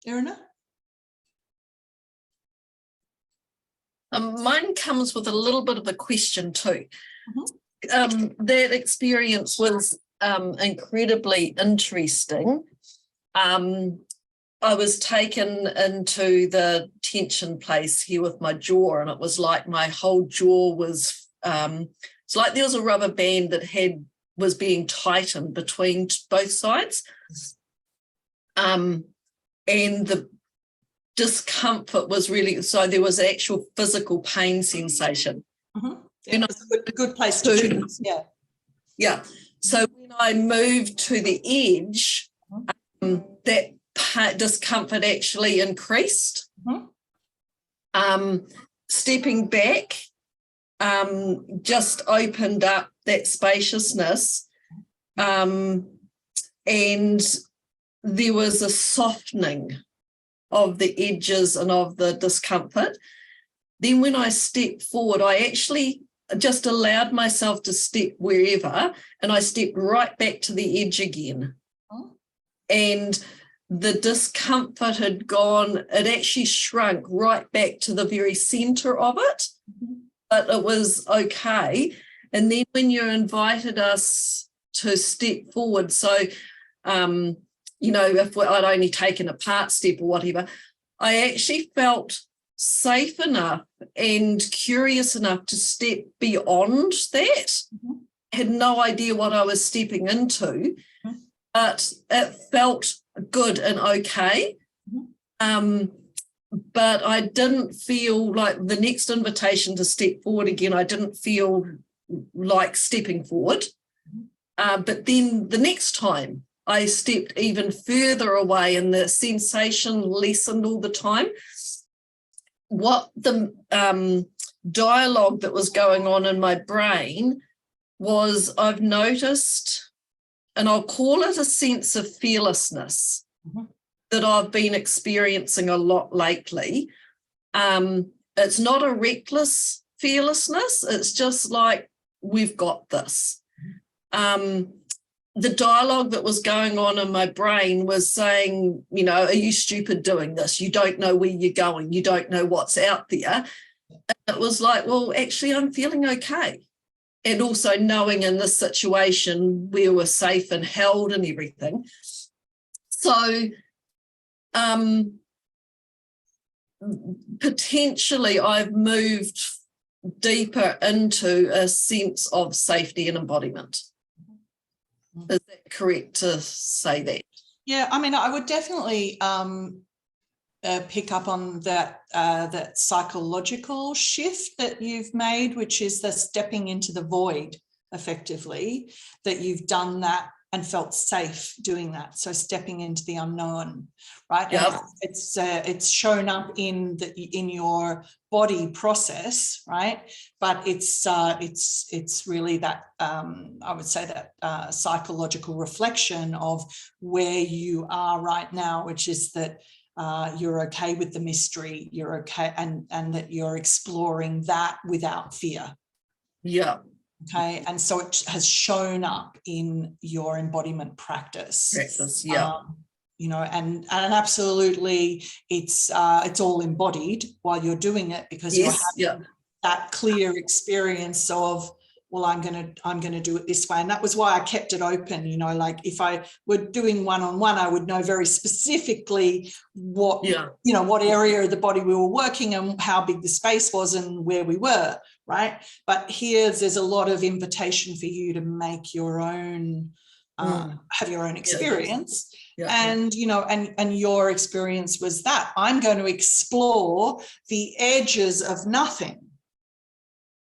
Irina? Mine comes with a little bit of a question too. Mhm. That experience was incredibly interesting. I was taken into the tension place here with my jaw, and it was like my whole jaw was, it's like there was a rubber band that was being tightened between both sides. And the discomfort was really, so there was actual physical pain sensation. Mm-hmm. Yeah, it's a good place to choose. Yeah. Yeah. So when I moved to the edge, that discomfort actually increased. Mm-hmm. Stepping back just opened up that spaciousness, and there was a softening of the edges and of the discomfort. Then when I stepped forward, I actually just allowed myself to step wherever, and I stepped right back to the edge again. And the discomfort had gone, it actually shrunk right back to the very center of it, but it was okay. And then when you invited us to step forward, so, if I'd only taken a part step or whatever, I actually felt safe enough and curious enough to step beyond that. Had no idea what I was stepping into, but it felt good and okay. But I didn't feel like the next invitation to step forward again, I didn't feel like stepping forward. But then the next time I stepped even further away and the sensation lessened all the time. What the dialogue that was going on in my brain was, I've noticed, and I'll call it a sense of fearlessness that I've been experiencing a lot lately. It's not a reckless fearlessness. It's just like, we've got this. The dialogue that was going on in my brain was saying, are you stupid doing this? You don't know where you're going. You don't know what's out there. And it was like, well, actually, I'm feeling okay. And also knowing in this situation we were safe and held and everything. So potentially I've moved deeper into a sense of safety and embodiment. Is that correct to say that? Yeah, I mean, I would definitely pick up on that psychological shift that you've made, which is the stepping into the void effectively, that you've done that and felt safe doing that. So stepping into the unknown, right? Yeah. It's shown up in your body process, right? But it's really that I would say that psychological reflection of where you are right now, which is that you're okay with the mystery, you're okay, and that you're exploring that without fear. Yeah. Okay, and so it has shown up in your embodiment practice. Yeah. And absolutely, it's all embodied while you're doing it, because you're having that clear experience of, well, I'm gonna do it this way. And that was why I kept it open. Like if I were doing one-on-one, I would know very specifically what area of the body we were working and how big the space was and where we were, right? But here there's a lot of invitation for you to make your own, have your own experience. And your experience was that I'm going to explore the edges of nothing.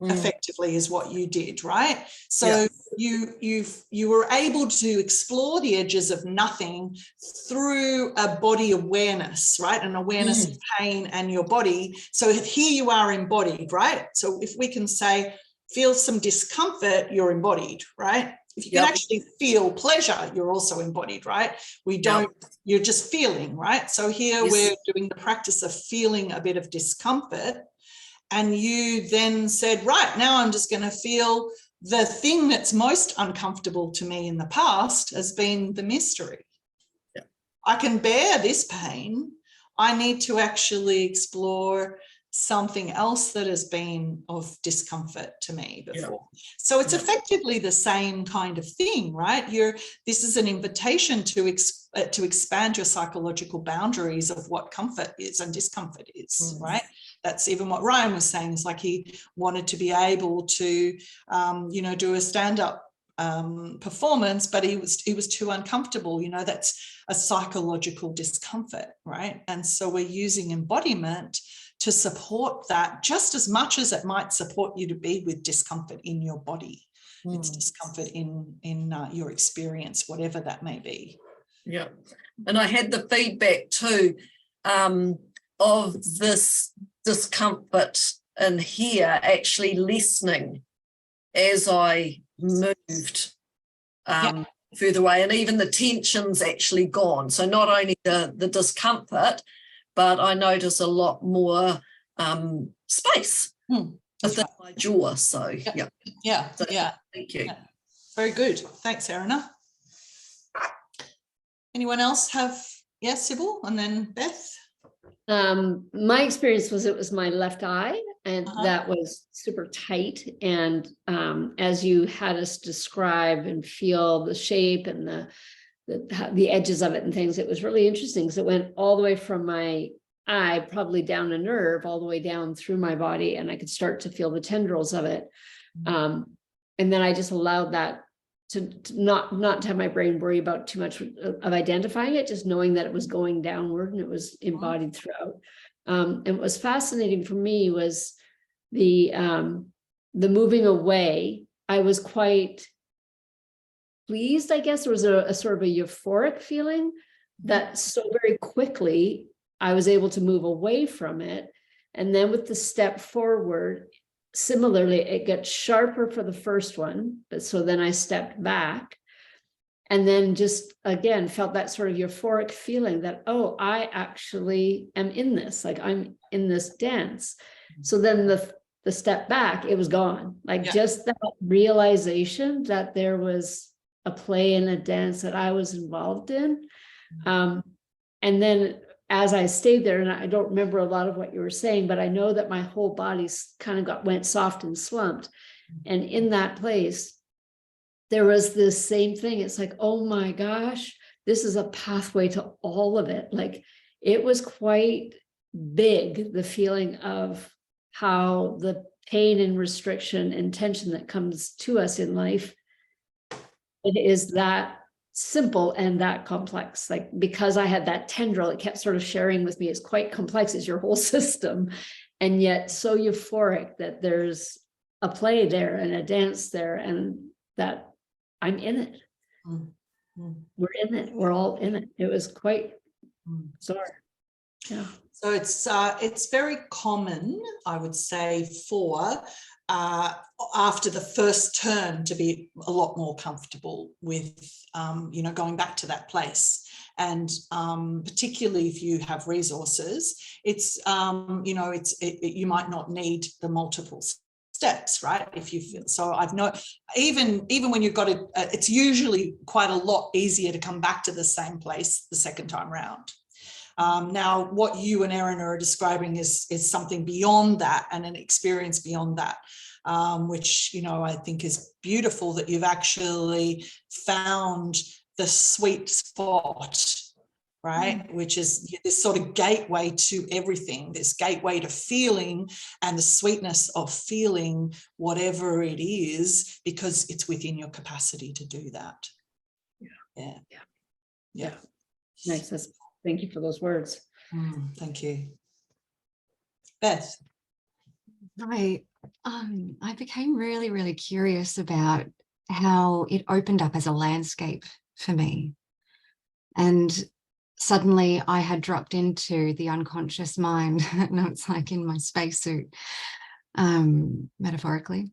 effectively is what you did, right? So you were able to explore the edges of nothing through a body awareness, right? An awareness of pain and your body. So here you are embodied, right? So if we can say, feel some discomfort, you're embodied, right? If you can actually feel pleasure, you're also embodied, right? We don't, you're just feeling, right? So here we're doing the practice of feeling a bit of discomfort. And you then said, right, now I'm just going to feel the thing that's most uncomfortable to me in the past has been the mystery. Yeah. I can bear this pain. I need to actually explore something else that has been of discomfort to me before. So it's effectively the same kind of thing, right? This is an invitation to expand your psychological boundaries of what comfort is and discomfort is, right? That's even what Ryan was saying, is like he wanted to be able to, do a stand-up performance, but he was too uncomfortable. That's a psychological discomfort, right? And so we're using embodiment to support that just as much as it might support you to be with discomfort in your body. It's discomfort in your experience, whatever that may be. Yeah. And I had the feedback too of this discomfort in here actually lessening as I moved further away, and even the tension's actually gone. So not only the discomfort, but I notice a lot more space within my jaw. So So, thank you. Very good. Thanks, Erina. Anyone else have, Sybil, and then Beth? My experience was it was my left eye, and that was super tight. And as you had us describe and feel the shape and the edges of it and things, it was really interesting because it went all the way from my eye, probably down a nerve, all the way down through my body, and I could start to feel the tendrils of it. And then I just allowed that to not to have my brain worry about too much of identifying it, just knowing that it was going downward and it was embodied throughout. And what was fascinating for me was the moving away. I was quite pleased, I guess. There was a sort of a euphoric feeling that so very quickly I was able to move away from it. And then with the step forward, similarly, it gets sharper for the first one, but so then I stepped back and then just again felt that sort of euphoric feeling that, oh, I actually am in this, like I'm in this dance. So then the step back, it was gone. Like just that realization that there was a play and a dance that I was involved in. And then as I stayed there, and I don't remember a lot of what you were saying, but I know that my whole body kind of went soft and slumped. And in that place, there was this same thing. It's like, oh my gosh, this is a pathway to all of it. Like it was quite big, the feeling of how the pain and restriction and tension that comes to us in life, it is that simple and that complex. Like because I had that tendril, it kept sort of sharing with me, it's quite complex, it's your whole system, and yet so euphoric that there's a play there and a dance there, and that I'm in it. We're in it, we're all in it. It was quite bizarre. So it's very common, I would say, for after the first turn to be a lot more comfortable with, going back to that place. And particularly if you have resources, it's, you might not need the multiple steps, right? If you feel so, I've known even when you've got it, it's usually quite a lot easier to come back to the same place the second time round. Now, what you and Erin are describing is something beyond that, and an experience beyond that, which, I think is beautiful, that you've actually found the sweet spot, right? Which is this sort of gateway to everything, this gateway to feeling and the sweetness of feeling whatever it is, because it's within your capacity to do that. Yeah. Nice. Thank you for those words. Thank you. Beth. I I became really, really curious about how it opened up as a landscape for me. And suddenly I had dropped into the unconscious mind. And it's like in my spacesuit, metaphorically.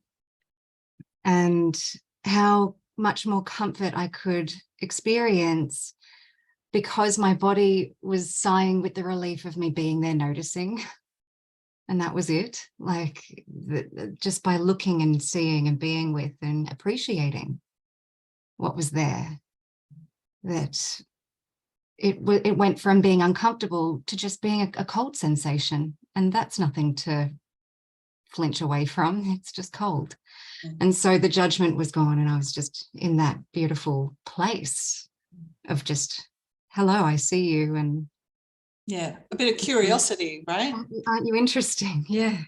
And how much more comfort I could experience because my body was sighing with the relief of me being there, noticing. And that was it. Like just by looking and seeing and being with and appreciating what was there, that it went from being uncomfortable to just being a cold sensation. And that's nothing to flinch away from. It's just cold. And so the judgment was gone, and I was just in that beautiful place of just, hello, I see you. And yeah, a bit of curiosity, right? Aren't you interesting? Yeah.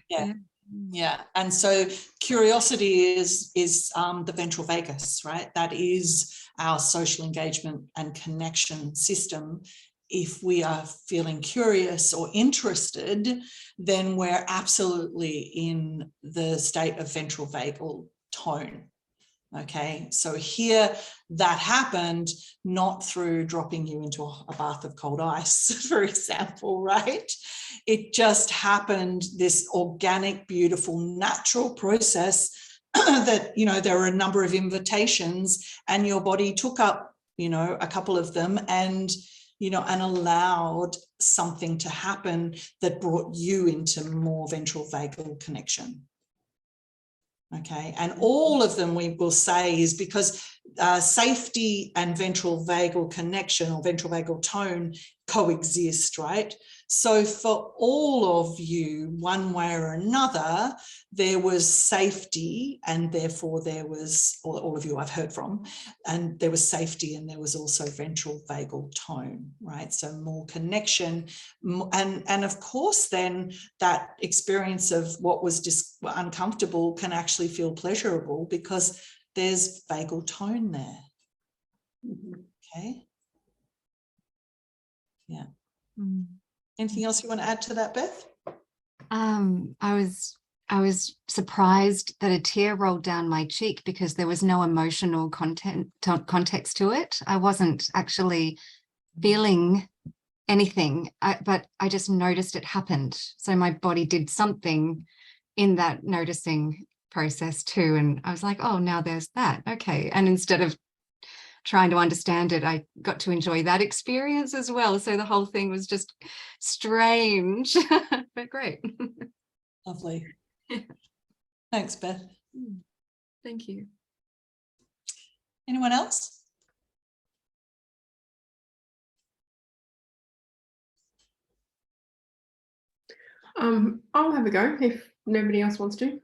Yeah. And so curiosity is the ventral vagus, right? That is our social engagement and connection system. If we are feeling curious or interested, then we're absolutely in the state of ventral vagal tone. Okay, so here that happened not through dropping you into a bath of cold ice, for example, right? It just happened, this organic, beautiful, natural process that, you know, there were a number of invitations and your body took up, you know, a couple of them and, you know, and allowed something to happen that brought you into more ventral vagal connection. Okay, and all of them we will say is because safety and ventral vagal connection or ventral vagal tone coexist, right? So for all of you, one way or another, there was safety, and therefore there was, or all of you I've heard from, and there was safety and there was also ventral vagal tone, right? So more connection, and of course then that experience of what was uncomfortable can actually feel pleasurable because there's vagal tone there. Okay. Yeah. Anything else you want to add to that, Beth? I was surprised that a tear rolled down my cheek because there was no emotional context to it. I wasn't actually feeling anything, but I just noticed it happened. So my body did something in that noticing process too. And I was like, oh, now there's that. Okay. And instead of trying to understand it, I got to enjoy that experience as well. So the whole thing was just strange, but great. Lovely. Thanks, Beth. Thank you. Anyone else? I'll have a go if nobody else wants to.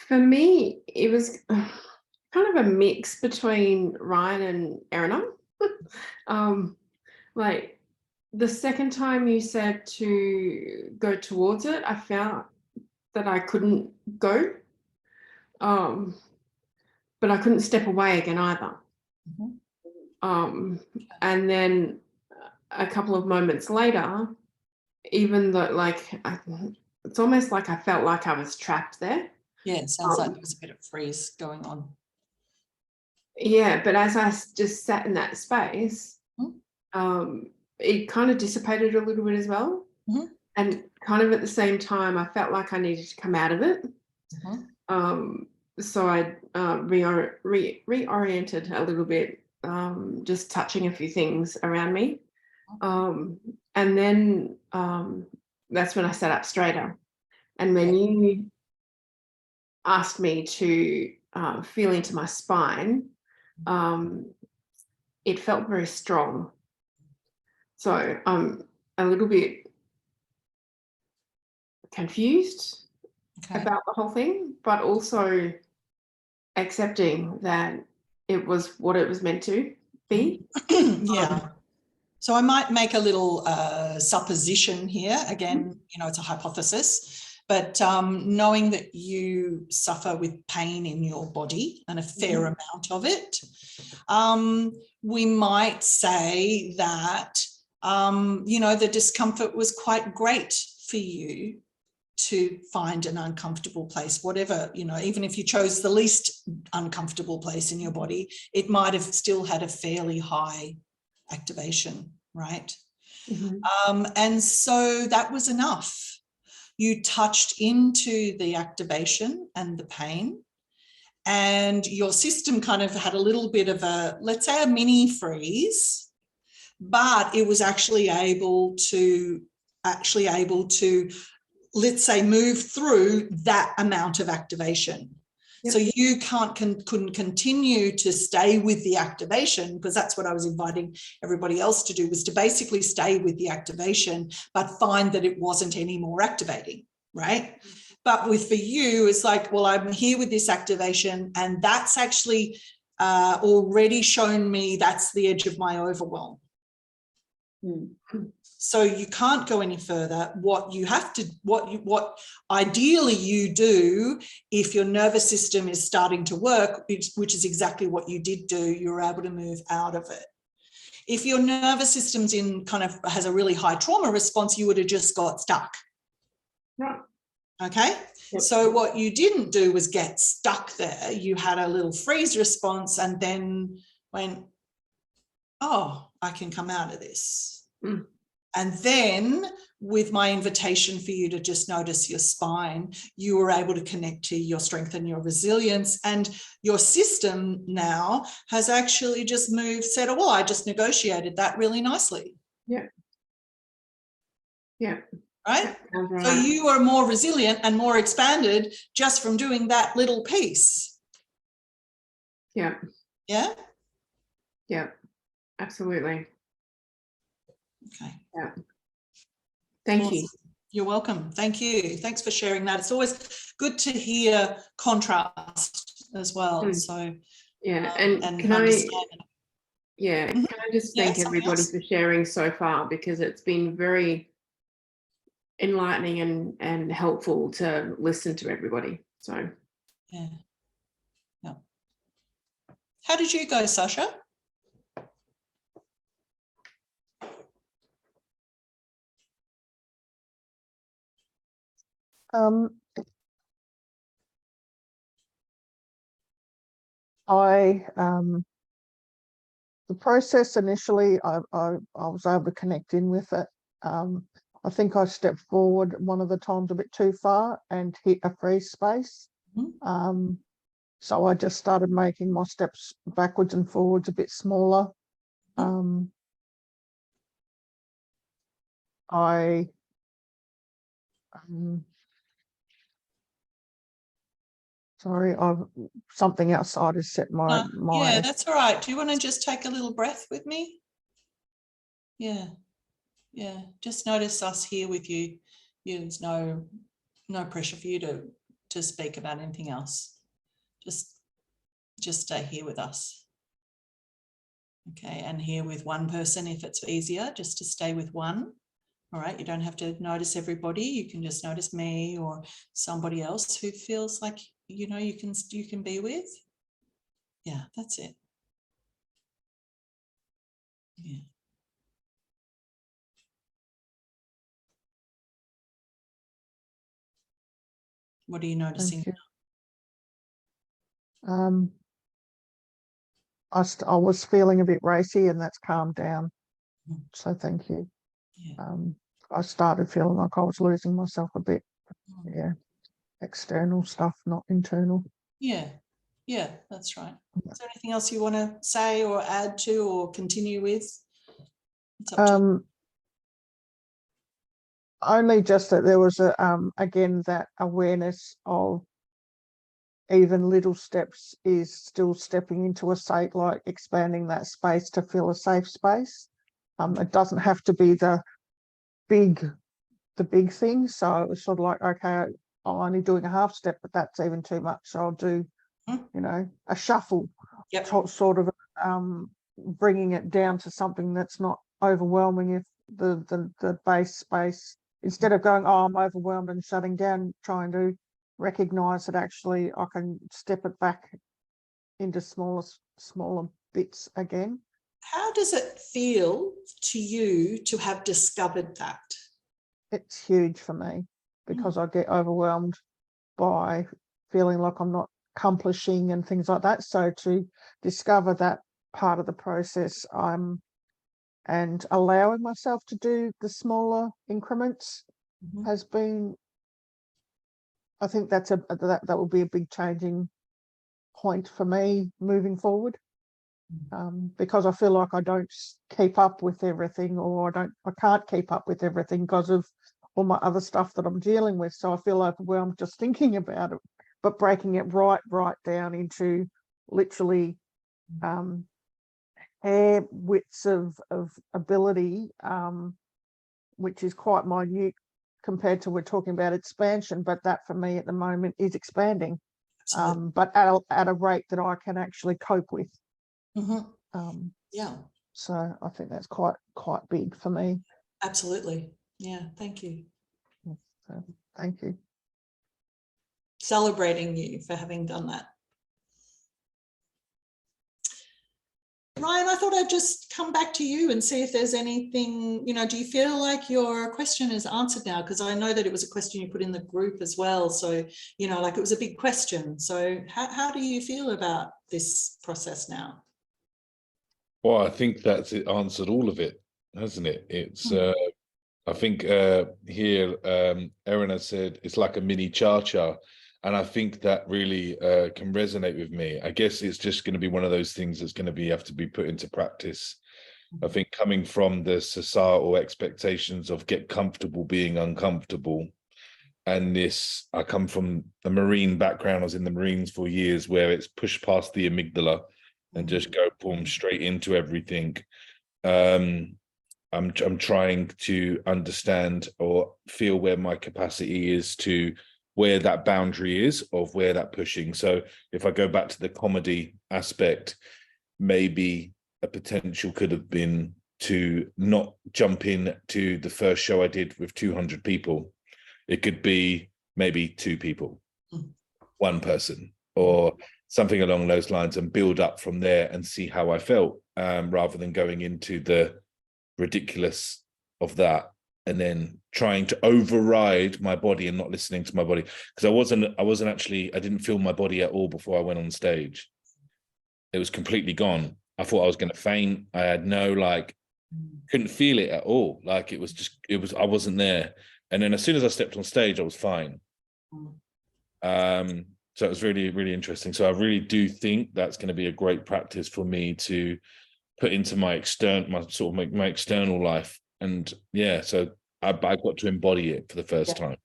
For me, it was kind of a mix between Ryan and Erina. Like the second time you said to go towards it, I felt that I couldn't go, but I couldn't step away again either. And then a couple of moments later, even though like it's almost like I felt like I was trapped there. Yeah, it sounds like there was a bit of freeze going on. Yeah, but as I just sat in that space, it kind of dissipated a little bit as well. And kind of at the same time, I felt like I needed to come out of it. So I reoriented a little bit, just touching a few things around me. And then that's when I sat up straighter. And when you asked me to feel into my spine, it felt very strong. So I'm a little bit confused about the whole thing, but also accepting that it was what it was meant to be. Yeah. So I might make a little supposition here. Again, you know, it's a hypothesis, but knowing that you suffer with pain in your body and a fair amount of it, we might say that, you know, the discomfort was quite great for you to find an uncomfortable place, whatever, you know, even if you chose the least uncomfortable place in your body, it might have still had a fairly high activation, right? And so that was enough. You touched into the activation and the pain, and your system kind of had a little bit of a, let's say, a mini freeze, but it was actually able to, let's say, move through that amount of activation. So you couldn't continue to stay with the activation, because that's what I was inviting everybody else to do, was to basically stay with the activation, but find that it wasn't any more activating, right? But for you, it's like, well, I'm here with this activation, and that's actually already shown me that's the edge of my overwhelm. So you can't go any further. What you have to, what ideally you do, if your nervous system is starting to work, which is exactly what you did do, you're able to move out of it. If your nervous system's in kind of has a really high trauma response, you would have just got stuck. Right. Okay. So what you didn't do was get stuck there. You had a little freeze response and then went, oh, I can come out of this. And then with my invitation for you to just notice your spine, you were able to connect to your strength and your resilience, and your system now has actually just said, oh, well, I just negotiated that really nicely. Yeah. Right? So you are more resilient and more expanded just from doing that little piece. Yeah. Absolutely. Okay. Yeah. Thank you. You're welcome. Thank you. Thanks for sharing that. It's always good to hear contrast as well. So and can I just thank everybody for sharing so far, because it's been very enlightening and helpful to listen to everybody. So yeah. How did you go, Sasha? The process initially, I was able to connect in with it. I think I stepped forward one of the times a bit too far and hit a freeze space. So I just started making my steps backwards and forwards a bit smaller. Sorry, something outside has set my yeah, that's all right. Do you want to just take a little breath with me? Yeah. Just notice us here with you. There's no pressure for you to speak about anything else. Just stay here with us. Okay, and here with one person if it's easier, just to stay with one. All right, you don't have to notice everybody. You can just notice me or somebody else who feels like, you know, you can be with. Yeah, that's it. Yeah. What are you noticing? I was feeling a bit racy, and that's calmed down. So thank you. Yeah. I started feeling like I was losing myself a bit. Yeah. External stuff, not internal. Yeah, that's right. Is there anything else you want to say or add to or continue with? Only just that there was again that awareness of even little steps is still stepping into a safe, like expanding that space to feel a safe space. It doesn't have to be the big thing. So it was sort of like, okay, I'm only doing a half step, but that's even too much. So I'll do, you know, a shuffle, sort of bringing it down to something that's not overwhelming. If the base space, instead of going, oh, I'm overwhelmed and shutting down, trying to recognize that actually I can step it back into smaller bits again. How does it feel to you to have discovered that? It's huge for me. because I get overwhelmed by feeling like I'm not accomplishing and things like that. So to discover that part of the process, and allowing myself to do the smaller increments has been, I think that will be a big changing point for me moving forward, because I feel like I don't keep up with everything, or I can't keep up with everything because of all my other stuff that I'm dealing with. So I feel overwhelmed just thinking about it, but breaking it right down into literally hair widths of ability, which is quite minute compared to, we're talking about expansion, but that for me at the moment is expanding, but at a rate that I can actually cope with. Yeah. So I think that's quite big for me. Absolutely. Yeah. Thank you. So, thank you. Celebrating you for having done that. Ryan, I thought I'd just come back to you and see if there's anything, do you feel like your question is answered now? Because I know that it was a question you put in the group as well. So, like it was a big question. So how do you feel about this process now? Well, I think that's it answered all of it, hasn't it? It's, I think here, Erin has said it's like a mini cha-cha. And I think that really can resonate with me. I guess it's just going to be one of those things that's going to have to be put into practice. I think coming from the societal expectations of get comfortable being uncomfortable, and this, I come from a Marine background. I was in the Marines for years, where it's push past the amygdala and just go boom straight into everything. I'm trying to understand or feel where my capacity is to where that boundary is of where that pushing. So if I go back to the comedy aspect, maybe a potential could have been to not jump in to the first show I did with 200 people. It could be maybe 2 people, 1 person, or something along those lines, and build up from there and see how I felt, rather than going into the ridiculous of that and then trying to override my body and not listening to my body. Because I didn't feel my body at all before I went on stage. It was completely gone. I thought I was going to faint. I had couldn't feel it at all. Like I wasn't there. And then as soon as I stepped on stage, I was fine. So it was really, really interesting. So I really do think that's going to be a great practice for me to put into my external life. And yeah, so I got to embody it for the first time.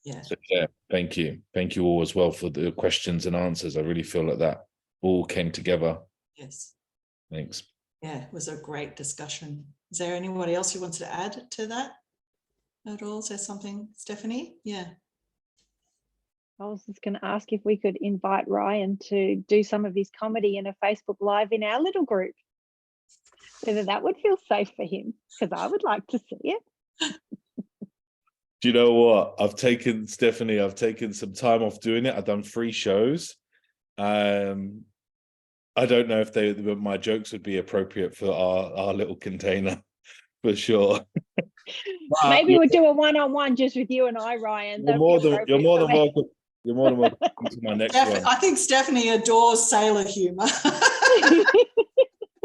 Yeah. So yeah, thank you all as well for the questions and answers. I really feel like that all came together. Yes. Thanks. Yeah, it was a great discussion. Is there anybody else who wants to add to that at all? Is there something, Stephanie? Yeah. I was just going to ask if we could invite Ryan to do some of his comedy in a Facebook Live in our little group. Whether that would feel safe for him, because I would like to see it. Do you know what? I've taken some time off doing it. I've done 3 shows. I don't know if my jokes would be appropriate for our little container, for sure. Maybe we'll do a one-on-one just with you and I, Ryan. You're more than welcome. You're more than welcome to my next one. I think Stephanie adores sailor humor.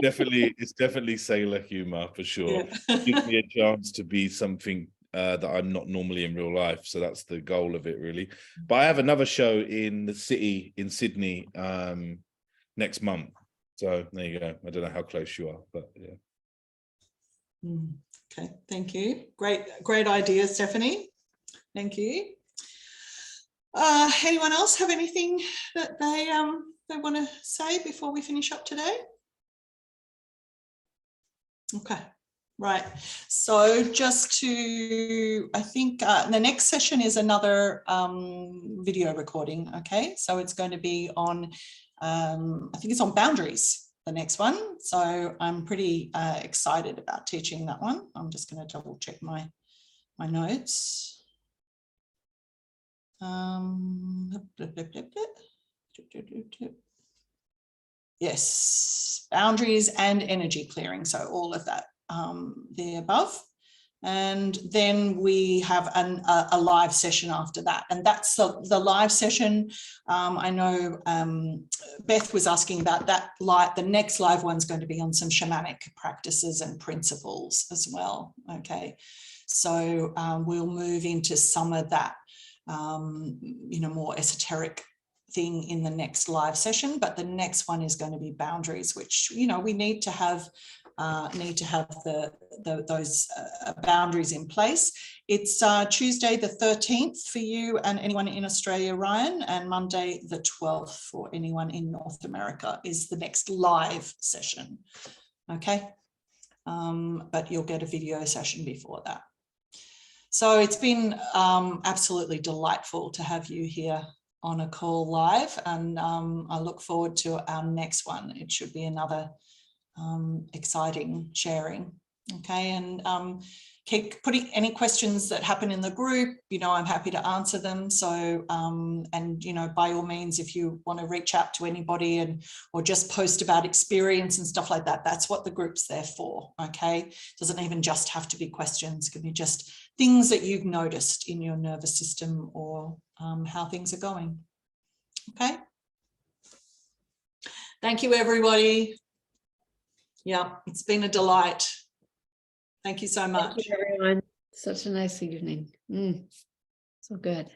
It's definitely sailor humor for sure. Yeah. Gives me a chance to be something that I'm not normally in real life. So that's the goal of it, really. But I have another show in the city in Sydney next month. So there you go. I don't know how close you are, but yeah. Okay, thank you. Great idea, Stephanie. Thank you. Anyone else have anything that they want to say before we finish up today? Okay, right. So just to, I think the next session is another video recording. Okay, so it's going to be on, I think it's on boundaries, the next one. So I'm pretty excited about teaching that one. I'm just going to double check my notes. Yes, boundaries and energy clearing. So all of that, the above. And then we have a live session after that. And that's the live session. I know Beth was asking about that. The next live one's going to be on some shamanic practices and principles as well. Okay, so we'll move into some of that, you know, more esoteric thing in the next live session. But the next one is going to be boundaries, which, you know, we need to have those boundaries in place. It's Tuesday the 13th for you and anyone in Australia, Ryan, and Monday the 12th for anyone in North America is the next live session. Okay, but you'll get a video session before that. So it's been absolutely delightful to have you here on a call live, and I look forward to our next one. It should be another exciting sharing. Okay, and keep putting any questions that happen in the group, you know, I'm happy to answer them. So and, you know, by all means, if you want to reach out to anybody or just post about experience and stuff like that, that's what the group's there for. Okay, doesn't even just have to be questions, it can be just things that you've noticed in your nervous system or how things are going. Okay, thank you, everybody. Yeah, it's been a delight. Thank you so much. Thank you, everyone. Such a nice evening. So good.